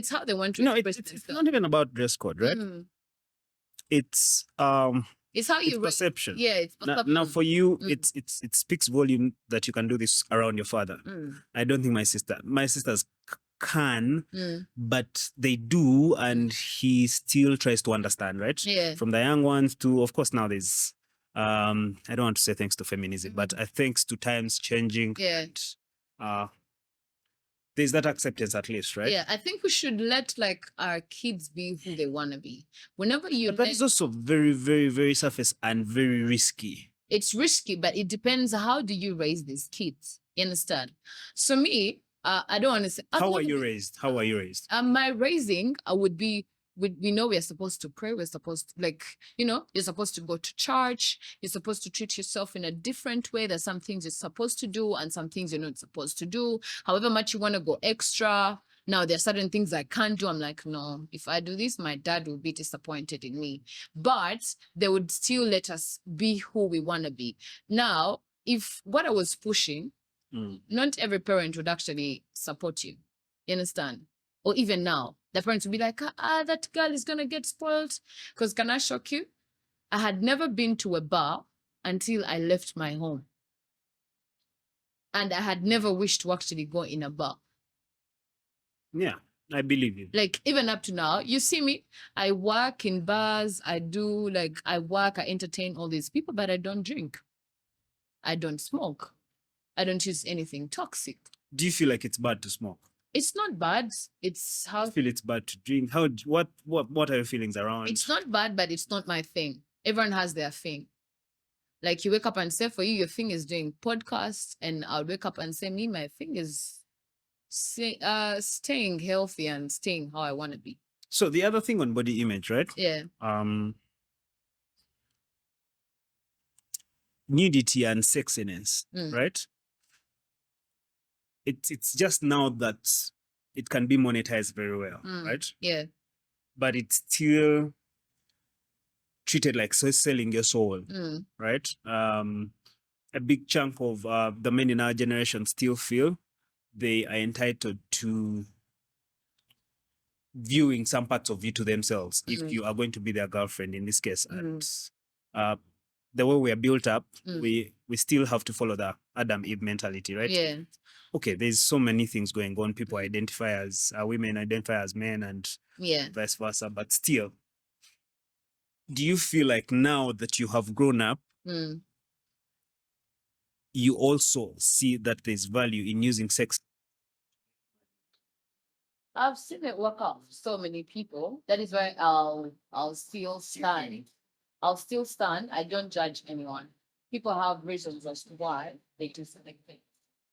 how they want to express themselves. It's not even about dress code, right? It's how you perception. Yeah, it's now for you, it speaks volume that you can do this around your father. I don't think my sisters can, but they do, and he still tries to understand, right? Yeah. From the young ones to, of course, now there's I don't want to say thanks to feminism, but thanks to times changing. Yeah. there's that acceptance at least, right? Yeah, I think we should let like our kids be who they want to be. Whenever you But that is also very, very, very surface and very risky. It's risky, but it depends how do you raise these kids. You understand? So me, I don't want to say. How are you raised? How are you raised? My raising would be. We know we're supposed to pray. We're supposed to, like, you're supposed to go to church. You're supposed to treat yourself in a different way. There's some things you're supposed to do and some things you're not supposed to do. However much you want to go extra. Now, there are certain things I can't do. I'm like, no, if I do this, my dad will be disappointed in me. But they would still let us be who we want to be. Now, if what I was pushing, not every parent would actually support you. You understand? Or even now, the parents would be like, that girl is going to get spoiled. Because can I shock you? I had never been to a bar until I left my home. And I had never wished to actually go in a bar. Yeah, I believe you. Like, even up to now, you see me, I work in bars, I entertain all these people, but I don't drink. I don't smoke. I don't use anything toxic. Do you feel like it's bad to smoke? It's not bad. It's how I feel it's bad to drink. What are your feelings around? It's not bad, but it's not my thing. Everyone has their thing. Like, you wake up and say, for you, your thing is doing podcasts, and I'll wake up and say, me, my thing is staying healthy and staying how I want to be. So the other thing on body image, right? Yeah. Nudity and sexiness, right? It's just now that it can be monetized very well, right? Yeah. But it's still treated like selling your soul, right? A big chunk of the men in our generation still feel they are entitled to viewing some parts of you to themselves if you are going to be their girlfriend in this case. And the way we are built up, we still have to follow the Adam Eve mentality, right? Yeah. Okay, there's so many things going on. People identify as women, identify as men, and vice versa. But still, do you feel like now that you have grown up, you also see that there's value in using sex? I've seen it work out for so many people. That is why I'll still stand. I'll still stand. I don't judge anyone. People have reasons as to why they do certain things,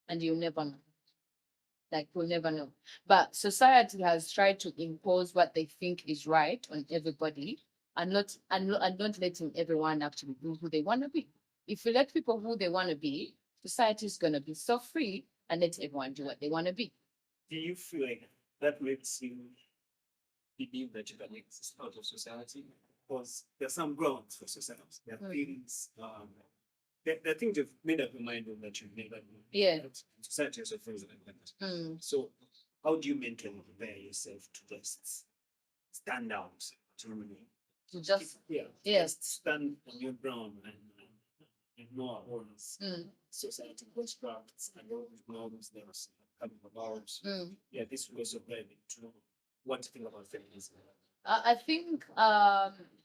and you'll never know. Like, we'll never know. But society has tried to impose what they think is right on everybody, and not letting everyone actually be who they want to be. If you let people who they want to be, society is going to be so free and let everyone do what they want to be. Do you feel like that makes you believe that you can exist out of society? Because there's some grounds for society. There are things, there are things you've made up your mind on that you've never done. Yeah. Society has things like that. So how do you mentally prepare yourself to just stand out? To just just stand on your ground and know our owners. Society constructs and all these norms that are coming about. This will also dive into what to think about feminism. I think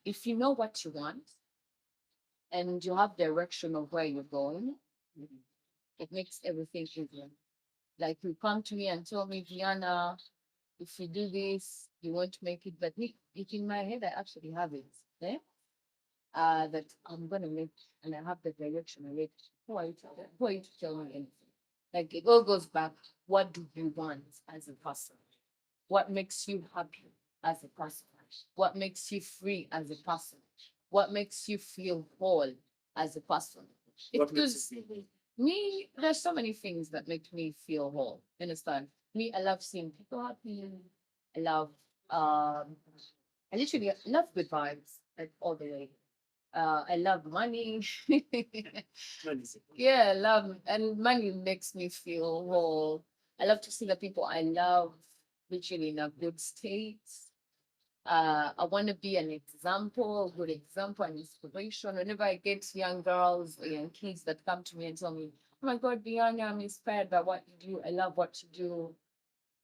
if you know what you want and you have direction of where you're going, it makes everything easier. Like, you come to me and tell me, Viana, if you do this, you won't make it. But in my head, I actually have it. That I'm gonna make, and I have the direction already. Who are you to tell me anything? Like, it all goes back. What do you want as a person? What makes you happy as a person? What makes you free as a person? What makes you feel whole as a person? Because me, there's so many things that make me feel whole. Understand? Me, I love seeing people happy. I love, I literally love good vibes, like, all the way. I love money. Yeah, I love, and money makes me feel whole. I love to see the people I love literally in a good state. I want to be an example, a good example, an inspiration. Whenever I get young girls or young kids that come to me and tell me, "Oh my God, Viana, I'm inspired by what you do. I love what you do."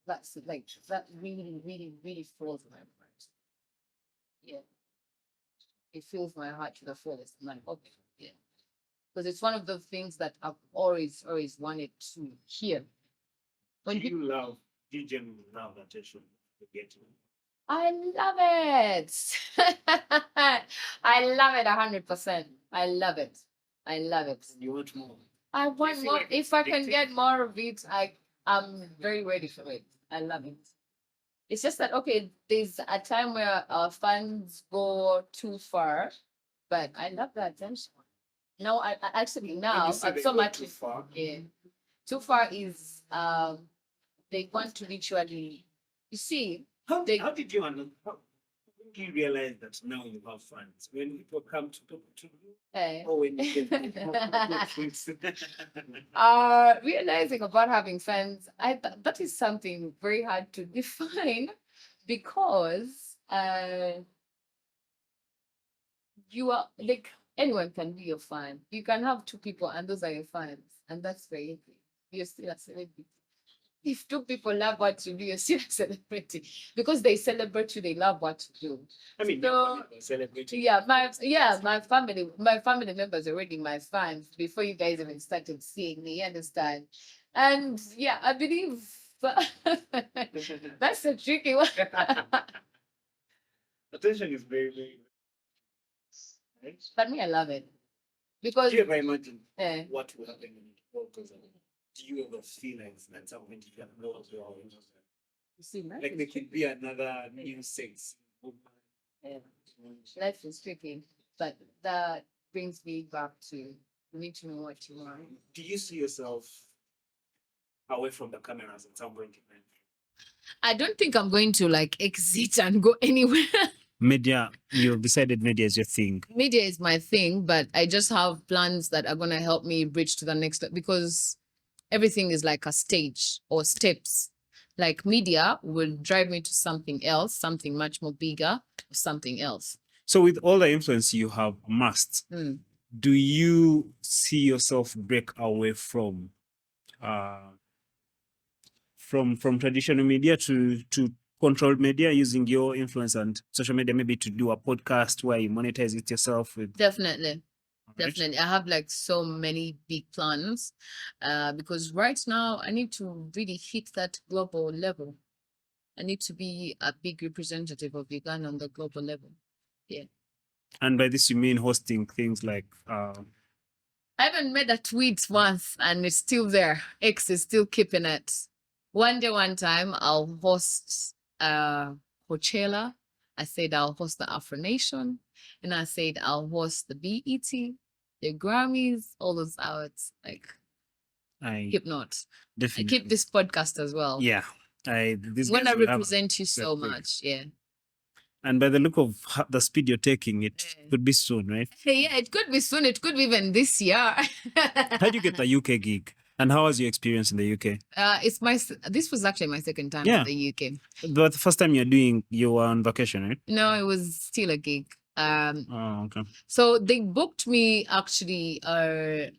That's like, that really, really, really fills my heart. Yeah, it fills my heart to the fullest. I'm like, okay, yeah, because it's one of the things that I've always wanted to hear. Do you love, do you genuinely love attention you get? I love it. I love it 100%. I love it. I love it. You want more? I want more. Like If I can get more of it, I'm very ready for it. I love it. It's just that okay, there's a time where fans go too far, but I love the attention. No, I actually now I'm so much too far. Yeah, too far is they want to literally. You see, How did you do you realize that now you have fans when people come to talk to you? Or when you get realizing about having fans, that is something very hard to define because you are like anyone can be your fan. You can have two people and those are your fans, and that's very easy. You're still a celebrity. If two people love what you do, you're still a celebrity because they celebrate you. They love what you do. I mean, So celebrating. my family members are already my fans before you guys even started seeing me. You understand? And yeah, I believe that's a tricky one. Attention is very, very. Right? But me, I love it because Do you ever imagine eh, what will happen when it all goes on? Do you ever feel like at some point you can know as well? you see, life Like is there could tricky. be another new sex. Yeah. Life is tricky, but that brings me back to you need to know what you want. Do you see yourself away from the cameras at some point? I don't think I'm going to like exit and go anywhere. Media, you've decided media is your thing. Media is my thing, but I just have plans that are going to help me bridge to the next because everything is like a stage or steps. Like media will drive me to something else, something much more bigger, something else. So with all the influence you have amassed, do you see yourself break away from traditional media to controlled media using your influence and social media, maybe to do a podcast where you monetize it yourself with? Definitely. Right? Definitely. I have like so many big plans because right now I need to really hit that global level. I need to be a big representative of Uganda on the global level. Yeah. And by this you mean hosting things like I haven't made a tweet once and it's still there. X is still keeping it. One day, one time, I'll host Coachella. I said I'll host the Afro Nation. And I said I'll host the BET, the Grammys, all those awards. Like, keep note. definitely. I keep this podcast as well. Yeah. This When I represent you so much. Yeah. And by the look of the speed you're taking, it could be soon, right? Yeah, it could be soon. It could be even this year. How did you get the UK gig? And how was your experience in the UK? This was actually my second time in the UK. But the first time you were on vacation, right? No, it was still a gig. Oh, okay. So they booked me actually it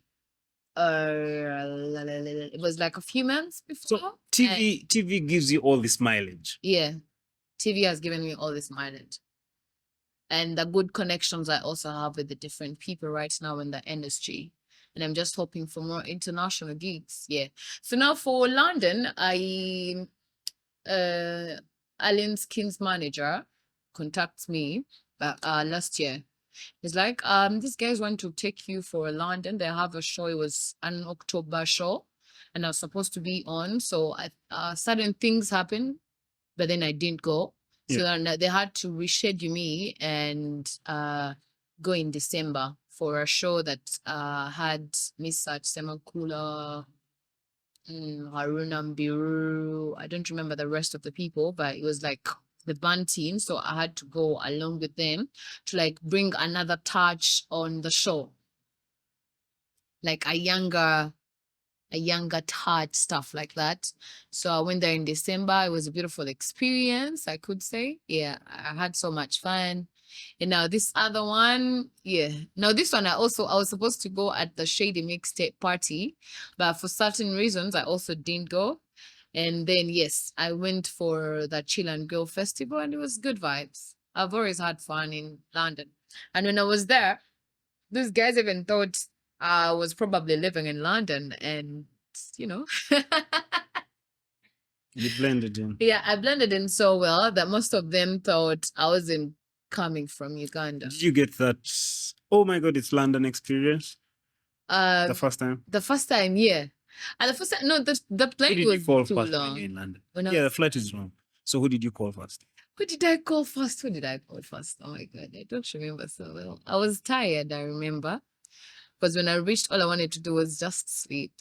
was like a few months before. So TV gives you all this mileage. Yeah. TV has given me all this mileage. And the good connections I also have with the different people right now in the industry. And I'm just hoping for more international gigs. Yeah. So now for London, Alan's King's manager contacts me last year. He's like, these guys want to take you for London. They have a show. It was an October show, and I was supposed to be on. So certain things happened, but then I didn't go. So then they had to reschedule me and go in December for a show that had Miss Semakula, Haruna Mbiru. I don't remember the rest of the people, but it was like the band team. So I had to go along with them to like bring another touch on the show. Like a younger touch, stuff like that. So I went there in December. It was a beautiful experience, I could say. Yeah, I had so much fun. And now this other one, Now this one I was supposed to go at the Shady Mixtape party, but for certain reasons I also didn't go. And then yes, I went for the Chill and Grill Festival and it was good vibes. I've always had fun in London. And when I was there, these guys even thought I was probably living in London and You blended in. Yeah, I blended in so well that most of them thought I wasn't coming from Uganda. Did you get that? Oh my God, it's London experience. The first time. The first time, yeah. And the first time, no, the plane was too long. In London? Yeah, the flight is wrong. So who did you call first? Who did I call first? Who did I call first? Oh my God, I don't remember so well. I was tired, I remember. Because when I reached, all I wanted to do was just sleep.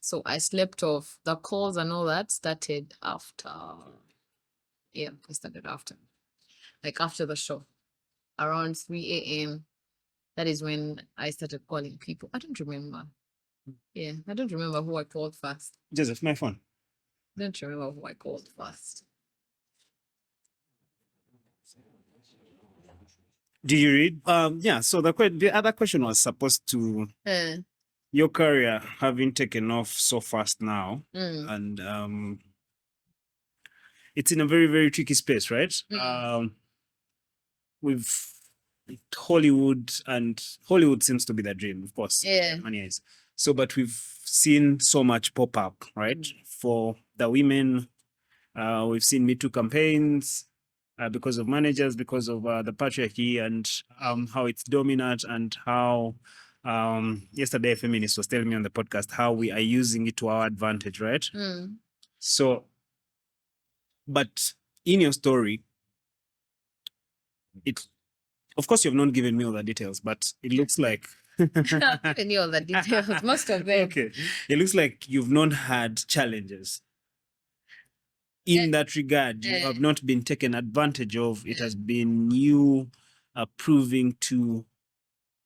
So I slept off. The calls and all that started after. Yeah, it started after. Like after the show. Around 3 a.m. That is when I started calling people. I don't remember. Yeah, I don't remember who I called first. Joseph, my phone. I don't remember who I called first. Do you read? Yeah. So the other question was supposed to your career having taken off so fast now, and it's in a very, very tricky space, right? We've Hollywood, and Hollywood seems to be the dream, of course. Yeah. Money is. So, but we've seen so much pop up, right? For the women, we've seen Me Too campaigns. Because of managers, because of the patriarchy and how it's dominant, and how yesterday a feminist was telling me on the podcast how we are using it to our advantage, right? So, but in your story, of course, you've not given me all the details, but it looks like Any of the details, most of them. Okay, it looks like you've not had challenges. In that regard, you have not been taken advantage of. It has been you proving to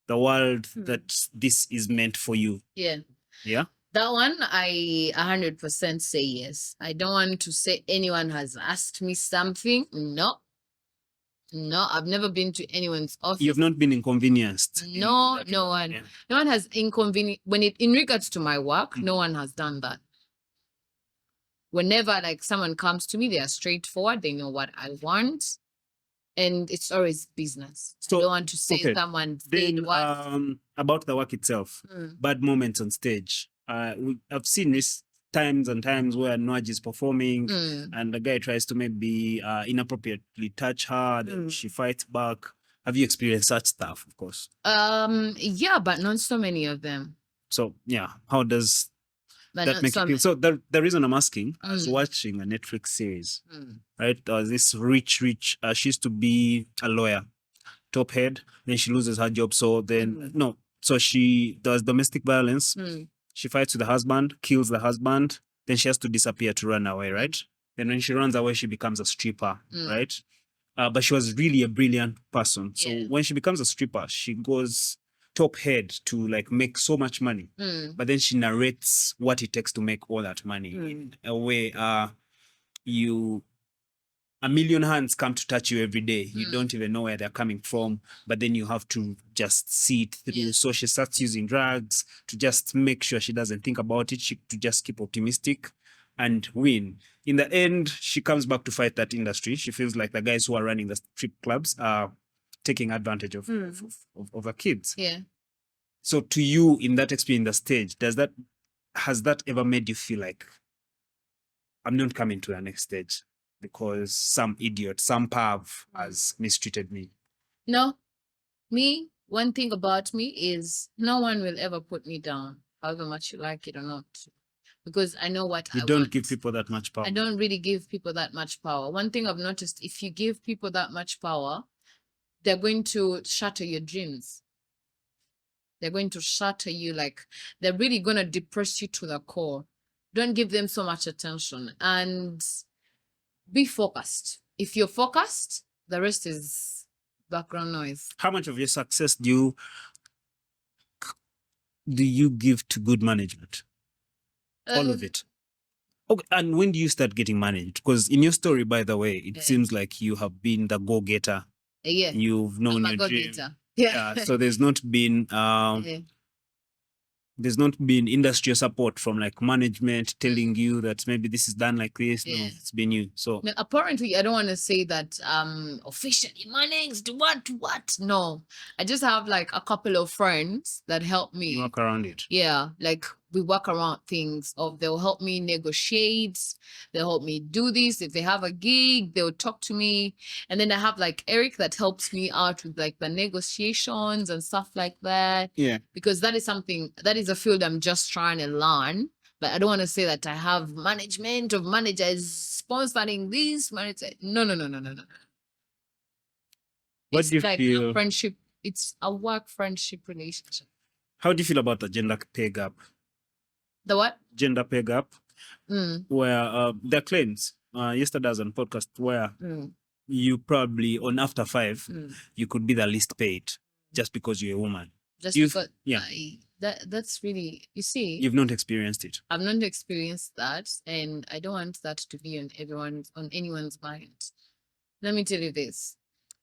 the world that this is meant for you. Yeah. Yeah. That one, I 100% say yes. I don't want to say anyone has asked me something. No. No, I've never been to anyone's office. You've not been inconvenienced. No, no one. Yeah. No one has inconvenienced. In regards to my work, no one has done that. Whenever like someone comes to me, they are straightforward. They know what I want, and it's always business. So I don't want to say someone did what about the work itself. Bad moments on stage. I've seen this times and times where Nwaj is performing and the guy tries to maybe inappropriately touch her, then she fights back. Have you experienced such stuff? Of course. Yeah, but not so many of them. So yeah, how does that make you feel? So the reason I'm asking, I was watching a Netflix series, right? This rich, she used to be a lawyer, top head, then she loses her job. So then, so she does domestic violence. She fights with the husband, kills the husband, then she has to disappear to run away, right? Then when she runs away, she becomes a stripper, right? But she was really a brilliant person. So when she becomes a stripper, she goes top head to like make so much money, but then she narrates what it takes to make all that money in a way a million hands come to touch you every day. You don't even know where they're coming from, but then you have to just see it through. So she starts using drugs to just make sure she doesn't think about it, to just keep optimistic and win. In the end, she comes back to fight that industry. She feels like the guys who are running the strip clubs are taking advantage of her kids. Yeah. So to you, in that experience, the stage, has that ever made you feel like I'm not coming to the next stage because some idiot, some perv has mistreated me? No. Me, one thing about me is no one will ever put me down, however much you like it or not. Because I know what I want. You don't give people that much power. I don't really give people that much power. One thing I've noticed, if you give people that much power, they're going to shatter your dreams. They're going to shatter you, like they're really going to depress you to the core. Don't give them so much attention and be focused. If you're focused, the rest is background noise. How much of your success do you give to good management? All of it. Okay, and when do you start getting managed? Because in your story, by the way, it seems like you have been the go-getter. Yeah. You've known your dream. Yeah. So there's not been industrial support from like management telling you that maybe this is done like this. No, it's been you. So apparently I don't want to say that officially managed what. No. I just have like a couple of friends that help me. You work around it. Yeah. Like we work around things of they'll help me negotiate, they'll help me do this. If they have a gig, they'll talk to me. And then I have like Eric that helps me out with like the negotiations and stuff like that. Yeah. Because that is a field I'm just trying to learn. But I don't want to say that I have management of managers sponsoring this. No. What It's do you like feel? a friendship. It's a work friendship relationship. How do you feel about the gender pay gap? The what? Gender pay gap, where there are claims. Yesterday was on podcast where you probably on After 5 you could be the least paid just because you're a woman. Because that's really, you see, you've not experienced it. I've not experienced that, and I don't want that to be on anyone's mind. Let me tell you this.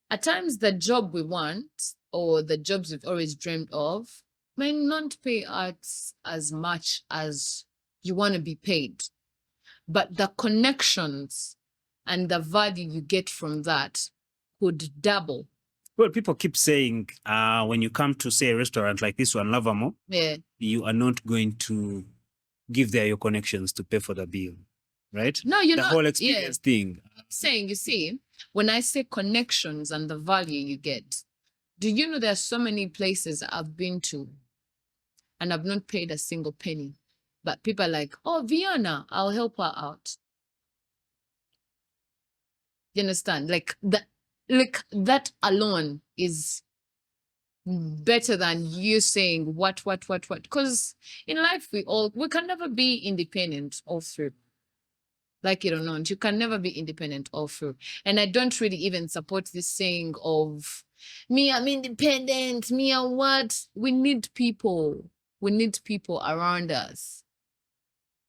At times, the job we want or the jobs we've always dreamed of may not pay us as much as you want to be paid. But the connections and the value you get from that could double. Well, people keep saying when you come to, say, a restaurant like this one, Lavamo, you are not going to give there your connections to pay for the bill, right? No, you're not. The whole experience thing. I'm saying, you see, when I say connections and the value you get, do you know there are so many places I've been to and I've not paid a single penny, but people are like, oh, Viana, I'll help her out. You understand? Like that alone is better than you saying what. Because in life, we can never be independent all through. Like it or not, you can never be independent all through. And I don't really even support this saying of me, I'm independent, me, I'm what? We need people. We need people around us.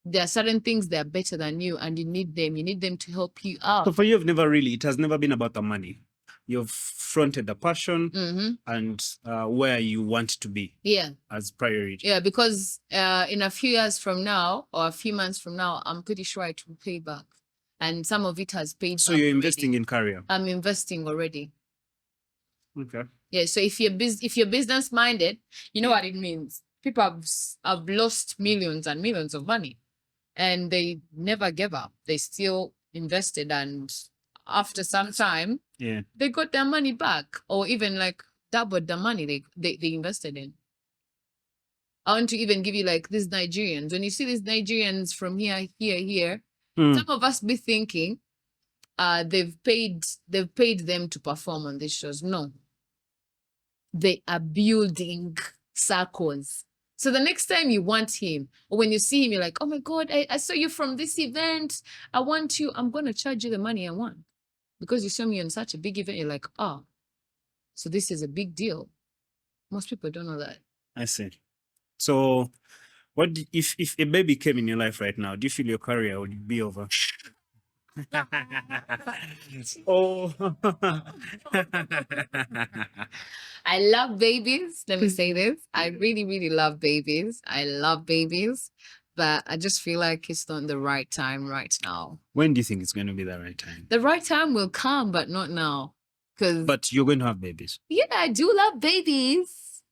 There are certain things that are better than you, and you need them. You need them to help you out. So for you, it has never been about the money. You've fronted the passion and where you want to be as priority. Yeah, because in a few years from now or a few months from now, I'm pretty sure it will pay back. And some of it has paid back. So you're investing in career? I'm investing already. Okay. Yeah, so if you're business minded, you know what it means. People have lost millions and millions of money and they never gave up. They still invested, and after some time, they got their money back, or even like doubled the money they invested in. I want to even give you like these Nigerians. When you see these Nigerians from here, some of us be thinking they've paid them to perform on these shows. No. They are building circles. So the next time you want him, or when you see him, you're like, oh my God, I saw you from this event. I want you. I'm going to charge you the money I want. Because you saw me on such a big event, you're like, oh, so this is a big deal. Most people don't know that. I see. So if a baby came in your life right now, do you feel your career would be over? Oh. I love babies. Let me say this. I really, really love babies. I love babies. But I just feel like it's not the right time right now. When do you think it's going to be the right time? The right time will come, but not now. But you're going to have babies. Yeah, I do love babies.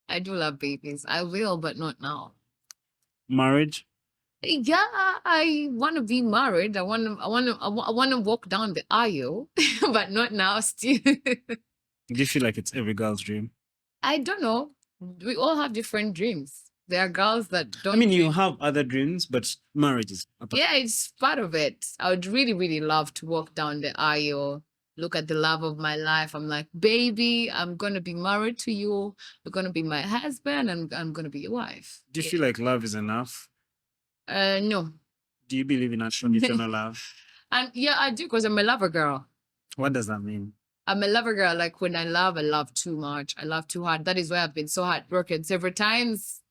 I do love babies. I will, but not now. Marriage? Yeah, I want to be married. I want to walk down the aisle, but not now. Still. Do you feel like it's every girl's dream? I don't know. We all have different dreams. There are girls that don't. I mean, you have other dreams, but marriage is. Yeah, it's part of it. I would really, really love to walk down the aisle, look at the love of my life. I'm like, baby, I'm going to be married to you. You're going to be my husband, and I'm going to be your wife. Do you feel like love is enough? No. Do you believe in unconditional love? And yeah, I do, because I'm a lover girl. What does that mean? I'm a lover girl. Like when I love too much. I love too hard. That is why I've been so heartbroken several times.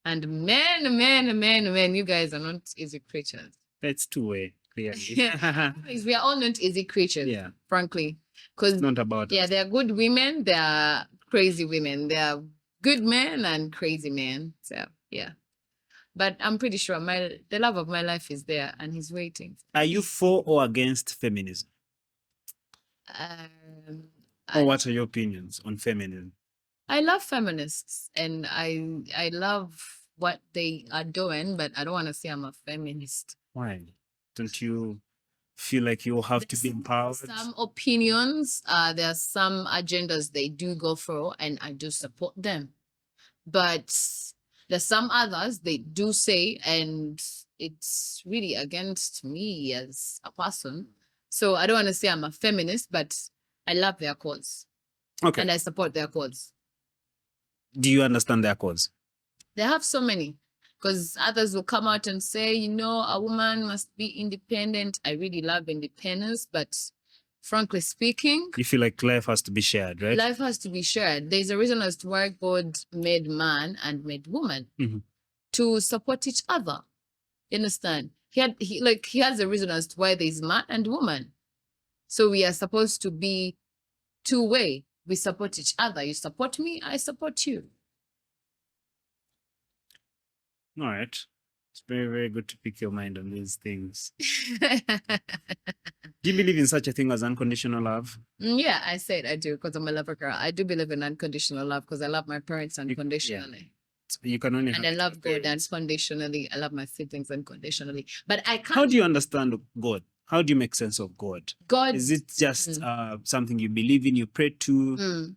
And man, you guys are not easy creatures. It's two-way, clearly. Yeah. We are all not easy creatures, frankly. It's not about us. There are good women, there are crazy women. There are good men and crazy men. So, yeah. But I'm pretty sure the love of my life is there and he's waiting. Are you for or against feminism? Or what are your opinions on feminism? I love feminists, and I love what they are doing, but I don't want to say I'm a feminist. Why? Don't you feel like you have to be empowered? Some opinions, there are some agendas they do go for, and I do support them. But there's some others they do say, and it's really against me as a person. So I don't want to say I'm a feminist, but I love their cause. Okay. And I support their cause. Do you understand their cause? They have so many. Because others will come out and say, you know, a woman must be independent. I really love independence, but frankly speaking, you feel like life has to be shared, right? Life has to be shared. There's a reason as to why God made man and made woman to support each other. You understand? He has a reason as to why there's man and woman. So we are supposed to be two-way. We support each other. You support me, I support you. All right. It's very, very good to pick your mind on these things. Do you believe in such a thing as unconditional love? Yeah, I said I do because I'm a lover girl. I do believe in unconditional love because I love my parents unconditionally. You can only and I love God unconditionally. I love my siblings unconditionally. But I can't. How do you understand God? How do you make sense of God? God is it just something you believe in, you pray to?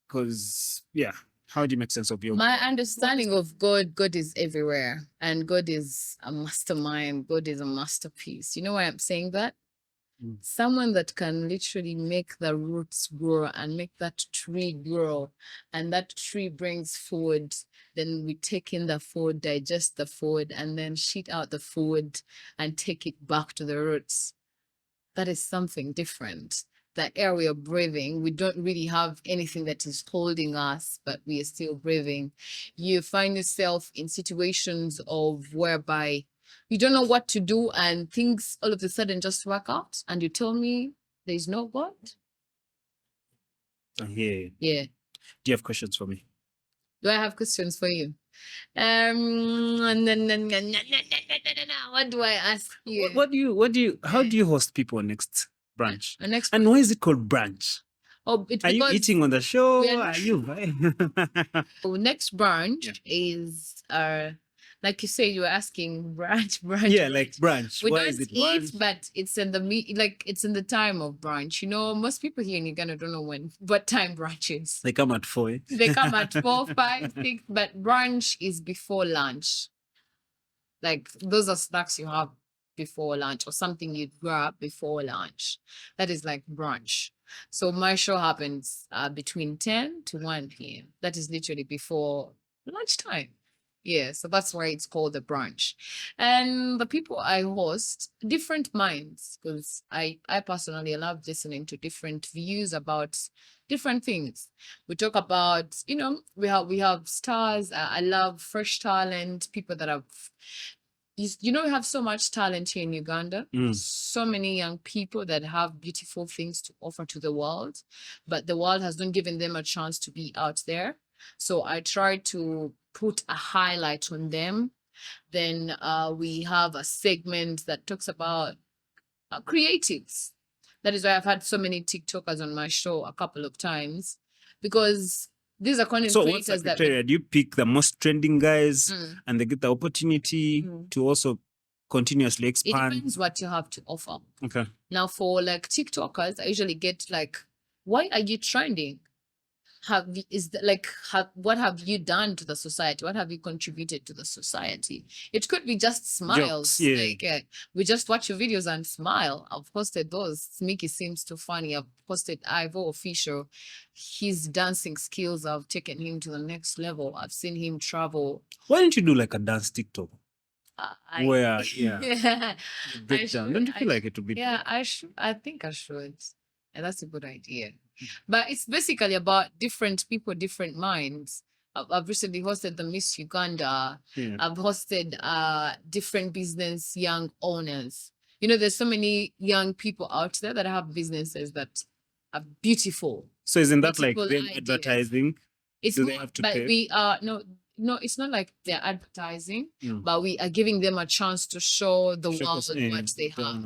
Because how do you make sense of your My understanding of God is everywhere. And God is a mastermind. God is a masterpiece. You know why I'm saying that? Someone that can literally make the roots grow and make that tree grow. And that tree brings food. Then we take in the food, digest the food, and then shit out the food and take it back to the roots. That is something different. The air we are breathing, we don't really have anything that is holding us, but we are still breathing. You find yourself in situations of whereby you don't know what to do and things all of a sudden just work out, and you tell me there's no God? I hear you. Yeah. Do you have questions for me? Do I have questions for you? What do I ask you? How do you host people next branch? And why is it called branch? Are you eating on the show? Are you next branch is like you say, you were asking branch. Yeah, like branch. We why don't is it eat, but it's in the it's in the time of brunch. You know, most people here in Uganda don't know what time brunch is. They come at 4. They come at 4, 5, 6, but brunch is before lunch. Like those are snacks you have before lunch or something you grab before lunch. That is like brunch. So my show happens between 10 to 1 p.m. That is literally before lunchtime. Yeah, so that's why it's called the brunch. And the people I host, different minds, because I personally love listening to different views about different things. We talk about, you know, we have stars. I love fresh talent, people that have, you know, we have so much talent here in Uganda. So many young people that have beautiful things to offer to the world, but the world has not given them a chance to be out there. So I try to put a highlight on them. Then we have a segment that talks about creatives. That is why I've had so many TikTokers on my show a couple of times, because these are content creators. What's the criteria? Do you pick the most trending guys and they get the opportunity to also continuously expand? It depends what you have to offer. Okay. Now for like TikTokers, I usually get like, why are you trending? What have you done to the society? What have you contributed to the society? It could be just smiles. Jokes, yeah. We just watch your videos and smile. I've posted those. Mickey seems too funny. I've posted Ivo Official. His dancing skills have taken him to the next level. I've seen him travel. Why don't you do like a dance TikTok? Where break down. Don't you feel like it would be? Yeah, I think I should. And that's a good idea. But it's basically about different people, different minds. I've recently hosted the Miss Uganda. Yeah. I've hosted different business young owners. You know, there's so many young people out there that have businesses that are beautiful. So isn't that like them advertising? Do they have to pay? We are no, it's not like they're advertising, but we are giving them a chance to show the world what they have.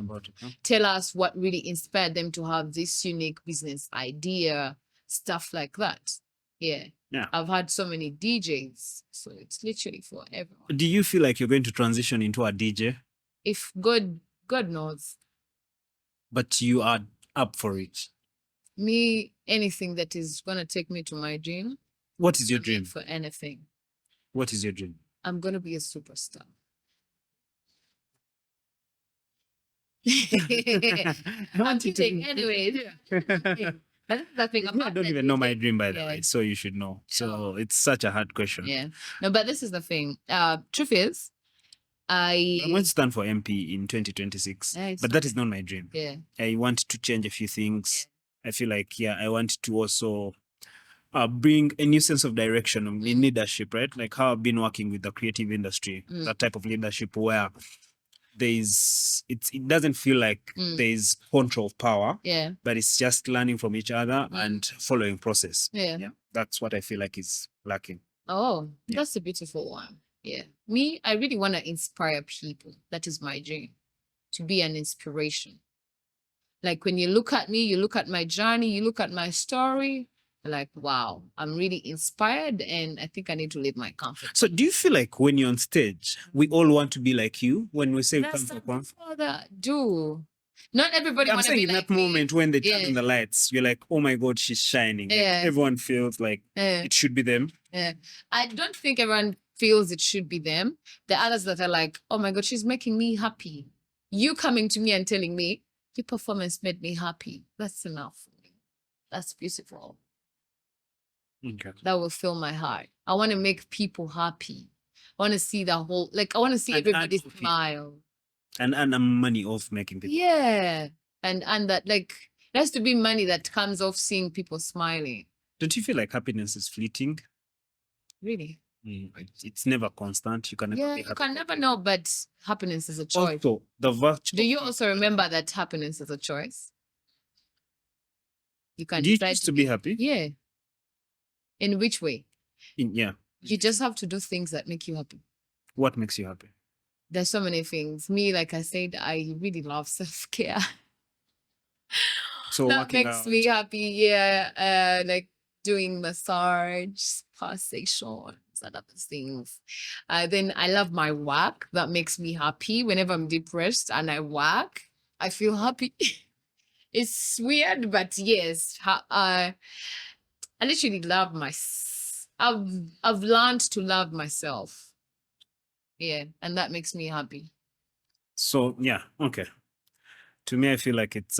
Tell us what really inspired them to have this unique business idea, stuff like that. Yeah. Yeah. I've had so many DJs, so it's literally for everyone. Do you feel like you're going to transition into a DJ? If God knows. But you are up for it. Me, anything that is gonna take me to my dream. What is your dream? For anything. What is your dream? I'm gonna be a superstar. I'm kidding. Anyway, I don't even know my dream, by the way, so you should know. So it's such a hard question. Yeah. No, but this is the thing. Truth is, I'm going to stand for MP in 2026, but that is not my dream. Yeah. I want to change a few things. I feel like, I want to also bring a new sense of direction in leadership, right? Like how I've been working with the creative industry, that type of leadership where it doesn't feel like there's control of power, but it's just learning from each other and following process. Yeah. That's what I feel like is lacking. Oh, that's a beautiful one. Yeah. Me, I really want to inspire people. That is my dream, to be an inspiration. Like when you look at me, you look at my journey, you look at my story, like, wow, I'm really inspired and I think I need to live my comfort. So do you feel like when you're on stage, we all want to be like you when we say we come for comfort? Not everybody I'm saying in that moment when they turn on the lights, you're like, oh my God, she's shining. Like, everyone feels like it should be them. Yeah. I don't think everyone feels it should be them. The others that are like, oh my God, she's making me happy. You coming to me and telling me, your performance made me happy. That's enough for me. That's beautiful. Okay. That will fill my heart. I want to make people happy. I want to see the whole, like, I want to see everybody smile. And earn money off making people. Yeah. And that, like, there has to be money that comes off seeing people smiling. Don't you feel like happiness is fleeting? Really? It's never constant. You can never be happy. You can never know, but happiness is a choice. Also, the virtue. Do you also remember that happiness is a choice? You can Do you decide choose to be happy? Yeah. In which way? You just have to do things that make you happy. What makes you happy? There's so many things. Me, like I said, I really love self-care. So that makes me happy. Yeah. Like doing massage, spa sessions, and other things. Then I love my work. That makes me happy. Whenever I'm depressed and I work, I feel happy. It's weird, but yes. I literally love I've learned to love myself. Yeah, and that makes me happy. So okay. To me, I feel like it's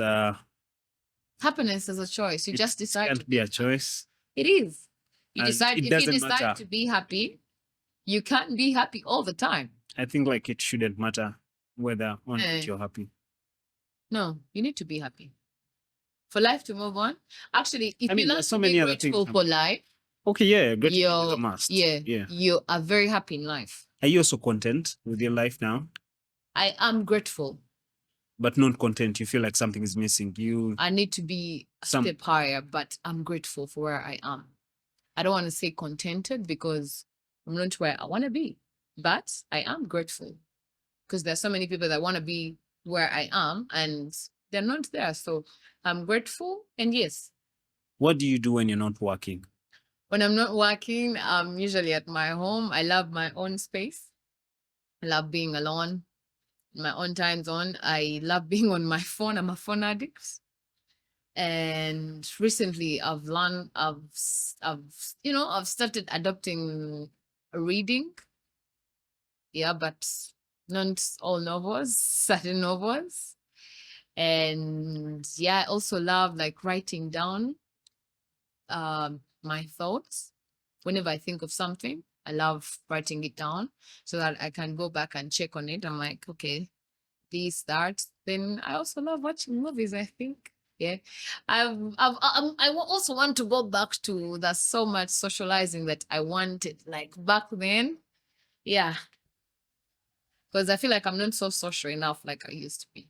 happiness is a choice. You just decide. It can't be a choice. It is. You decide. If you decide to be happy, you can't be happy all the time. I think like it shouldn't matter whether or not you're happy. No, you need to be happy for life to move on. Actually, if you learn to be grateful for life, okay, grateful is a must. Yeah, you are very happy in life. Are you also content with your life now? I am grateful. But not content. You feel like something is missing. I need to be a step higher, but I'm grateful for where I am. I don't want to say contented because I'm not where I want to be, but I am grateful because there's so many people that want to be where I am and they're not there. So I'm grateful. And yes. What do you do when you're not working? When I'm not working, I'm usually at my home. I love my own space. I love being alone. My own time zone. I love being on my phone. I'm a phone addict. And recently I've started adopting reading. Yeah, but not all novels, certain novels. And I also love like writing down my thoughts. Whenever I think of something, I love writing it down so that I can go back and check on it. I'm like, okay, that. Then I also love watching movies, I think. Yeah. I also want to go back to there's so much socializing that I wanted like back then. Yeah. Because I feel like I'm not so social enough like I used to be.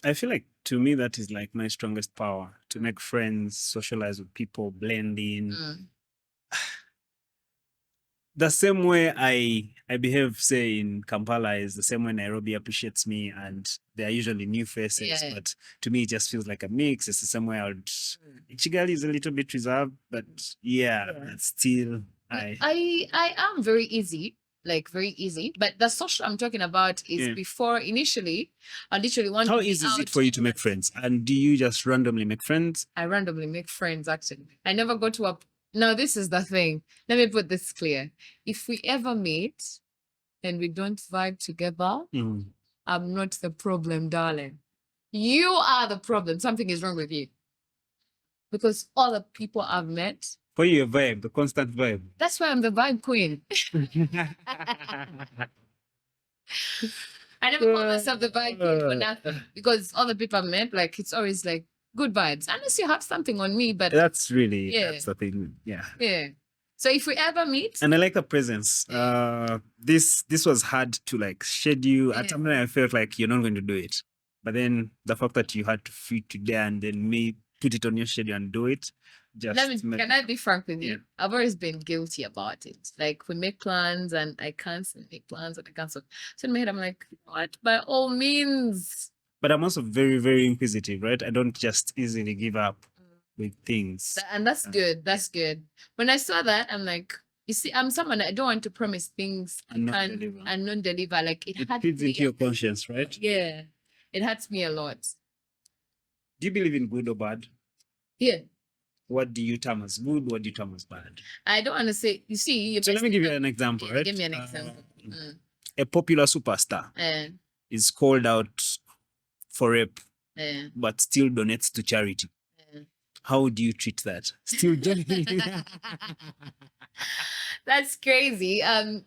I feel like to me that is like my strongest power, to make friends, socialize with people, blend in. the same way I behave, say, in Kampala is the same way Nairobi appreciates me, and they are usually new faces. Yeah. But to me, it just feels like a mix. It's the same way Kigali is a little bit reserved, but yeah. Still I am very easy, like very easy. But the social I'm talking about is before initially, I literally want. How easy is it for you to make friends? And do you just randomly make friends? I randomly make friends. Actually, I never go to a. Now this is the thing. Let me put this clear. If we ever meet and we don't vibe together, I'm not the problem, darling. You are the problem. Something is wrong with you. Because all the people I've met. For you, a vibe, the constant vibe. That's why I'm the vibe queen. I never call myself the vibe queen for nothing. Because all the people I've met, like, it's always like good vibes. Unless you have something on me, but. That's the thing. Yeah. Yeah. So if we ever meet. And I like the presence. This was hard to like schedule. At some point I felt like you're not going to do it. But then the fact that you had to fit today and then put it on your schedule and do it. Can I be frank with you? I've always been guilty about it. Like we make plans and I cancel, make plans and I cancel. So in my head, I'm like, what? By all means. But I'm also very, very inquisitive, right? I don't just easily give up with things. And that's good. That's good. When I saw that, I'm like, you see, I'm someone I don't want to promise things and not deliver. Like it feeds into your conscience, right? Yeah. It hurts me a lot. Do you believe in good or bad? Yeah. What do you term as good? What do you term as bad? I don't want to say, you see. So let me give you an example, right? Give me an example. A popular superstar is called out for rape, but still donates to charity. How do you treat that? Still donating? That's crazy.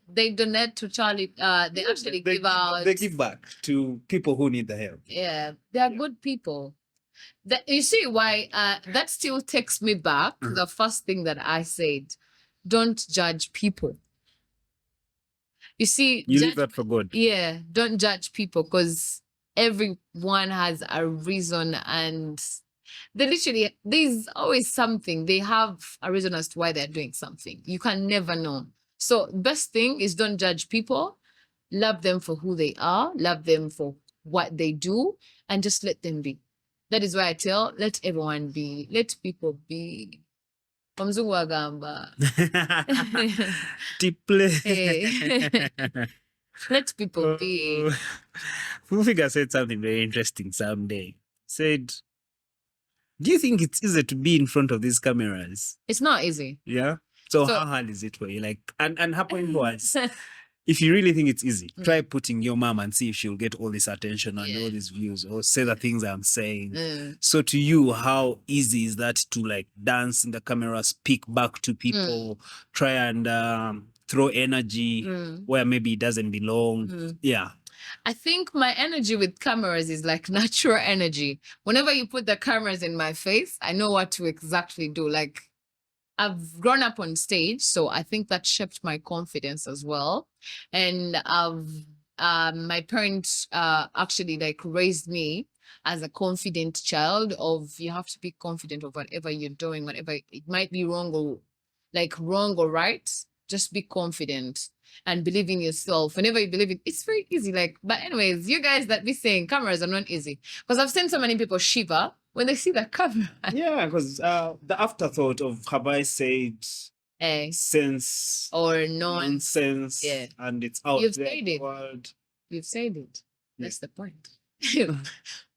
They donate to charity. They actually give out. They give back to people who need the help. Yeah, they are good people. You see why that still takes me back to the first thing that I said. Don't judge people. You see, you leave that for God. Yeah, don't judge people because everyone has a reason and there's always something. They have a reason as to why they're doing something. You can never know. So best thing is don't judge people. Love them for who they are. Love them for what they do and just let them be. That is why I tell, let everyone be. Let people be. Let people be. Fufiga said something very interesting someday. Said, do you think it's easy to be in front of these cameras? It's not easy. Yeah? So how hard is it for you? Like, and her point was, if you really think it's easy, try putting your mom and see if she'll get all this attention and all these views or say the things I'm saying. So to you, how easy is that to like dance in the camera, speak back to people, try and throw energy where maybe it doesn't belong? Yeah. I think my energy with cameras is like natural energy. Whenever you put the cameras in my face, I know what to exactly do. Like I've grown up on stage, so I think that shaped my confidence as well. And my parents actually like raised me as a confident child of you have to be confident of whatever you're doing, whatever it might be wrong or right. Just be confident and believe in yourself. Whenever you believe it, it's very easy. Like, but anyways, you guys that be saying cameras are not easy because I've seen so many people shiver when they see the camera. Yeah, because the afterthought of have I said sense or nonsense, and it's out You've there. Said it. World. You've said it. That's the point.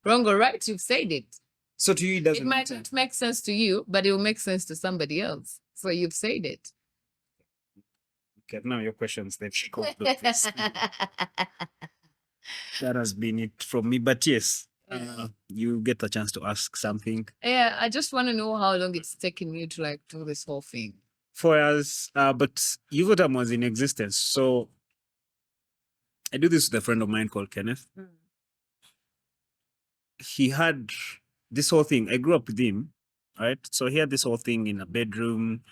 Wrong or right, you've said it. So to you, it might not make sense to you, but it will make sense to somebody else. So you've said it. Okay, now your questions, they've concluded this. That has been it from me. But yes, you get a chance to ask something. Yeah, I just want to know how long it's taken you to like do this whole thing. 4 years, but Yugotam was in existence. So I do this with a friend of mine called Kenneth. He had this whole thing. I grew up with him, right? So he had this whole thing in a bedroom.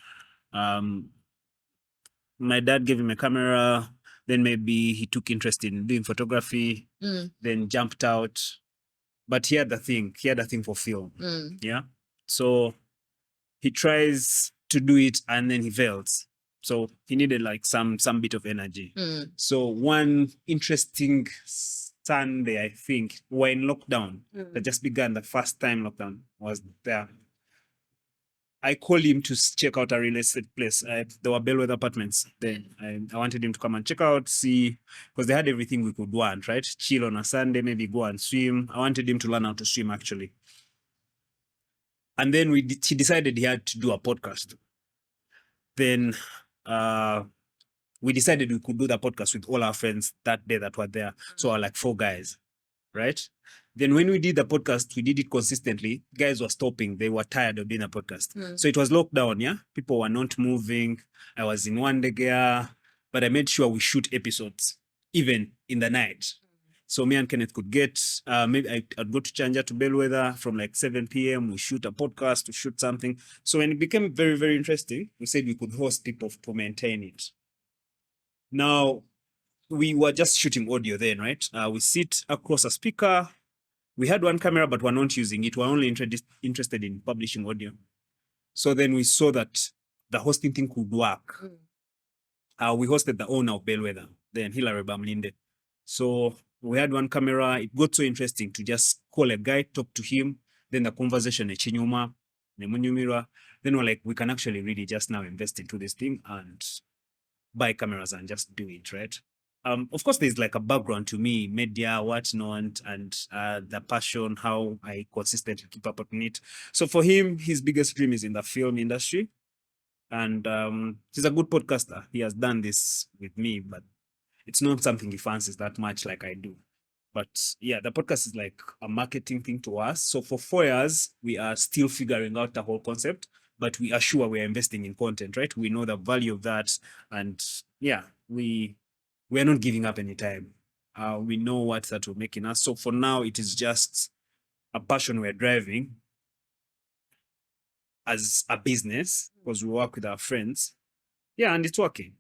My dad gave him a camera. Then maybe he took interest in doing photography. Then jumped out. But he had the thing. He had a thing for film. Yeah. So he tries to do it and then he fails. So he needed like some bit of energy. So one interesting Sunday, I think, we're in lockdown. That just began. The first time lockdown was there. I called him to check out a real estate place. There were Bellwether apartments. Then I wanted him to come and check out, see, because they had everything we could want, right? Chill on a Sunday, maybe go and swim. I wanted him to learn how to swim, actually. And then he decided he had to do a podcast. Then we decided we could do the podcast with all our friends that day that were there. So our like 4 guys, right? Then when we did the podcast, we did it consistently. Guys were stopping. They were tired of doing a podcast. So it was lockdown, yeah? People were not moving. I was in one day gear, but I made sure we shoot episodes, even in the night. So me and Kenneth could get, maybe I'd go to Chanja to Bellwether from like 7 p.m. We shoot a podcast, we shoot something. So when it became very, very interesting, we said we could host people to maintain it. Now, we were just shooting audio then, right? We sit across a speaker. We had one camera, but we're not using it. We're only interested in publishing audio. So then we saw that the hosting thing could work. We hosted the owner of Bellwether, then Hilary Bamlinde. So we had one camera. It got so interesting to just call a guy, talk to him. Then the conversation, Chinyuma, Nemunyumira. Then we're like, we can actually really just now invest into this thing and buy cameras and just do it, right? Of course, there's like a background to me, media, whatnot, and the passion, how I consistently keep up on it. So for him, his biggest dream is in the film industry. And he's a good podcaster. He has done this with me, but it's not something he fancies that much like I do. But yeah, the podcast is like a marketing thing to us. So for 4 years, we are still figuring out the whole concept, but we are sure we are investing in content, right? We know the value of that. And yeah, we are not giving up any time. We know what that will make in us. So for now, it is just a passion we're driving as a business because we work with our friends. Yeah, and it's working.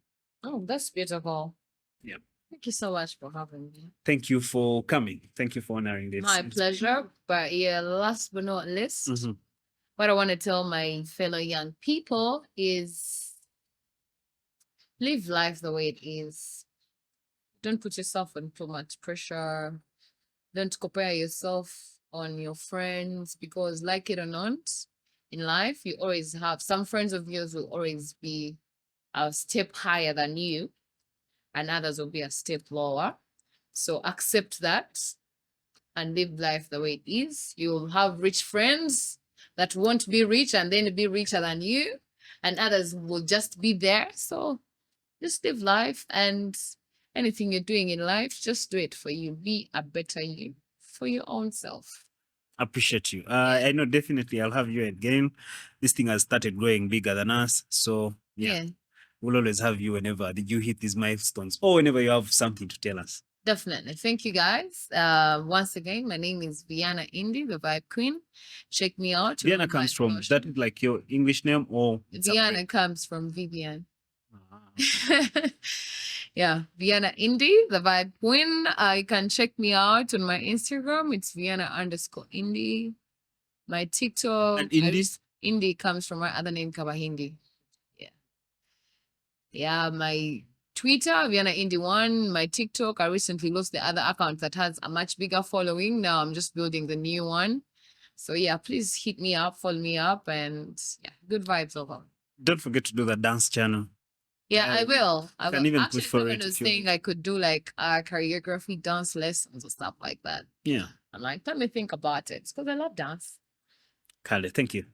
Oh, that's beautiful. Yeah. Thank you so much for having me. Thank you for coming. Thank you for honoring this. My pleasure. But yeah, last but not least, what I want to tell my fellow young people is live life the way it is. Don't put yourself under too much pressure. Don't compare yourself on your friends because, like it or not, in life, you always have some friends of yours will always be a step higher than you, and others will be a step lower. So accept that and live life the way it is. You'll have rich friends that won't be rich and then be richer than you, and others will just be there. So just live life, and anything you're doing in life, just do it for you. Be a better you for your own self. Appreciate you. I know definitely I'll have you again. This thing has started growing bigger than us. So yeah. We'll always have you whenever you hit these milestones or whenever you have something to tell us. Definitely. Thank you, guys. Once again, my name is Viana Indi, the Vibe Queen. Check me out. Viana comes from, that is like your English name or? Viana comes from Vivian. Yeah, Viana Indi, the Vibe Queen. You can check me out on my Instagram. It's Viana_Indi. My TikTok. And Indi? Indi comes from my other name, Kabahindi. Yeah, my Twitter, Viana Indi 1, my TikTok. I recently lost the other account that has a much bigger following. Now I'm just building the new one. So yeah, please hit me up, follow me up, and yeah, good vibes over. Don't forget to do the dance channel. Yeah, I will. I will. Even actually, push for it. I was saying I could do like choreography, dance lessons or stuff like that. Yeah. I'm like, let me think about it because I love dance. Kale, thank you.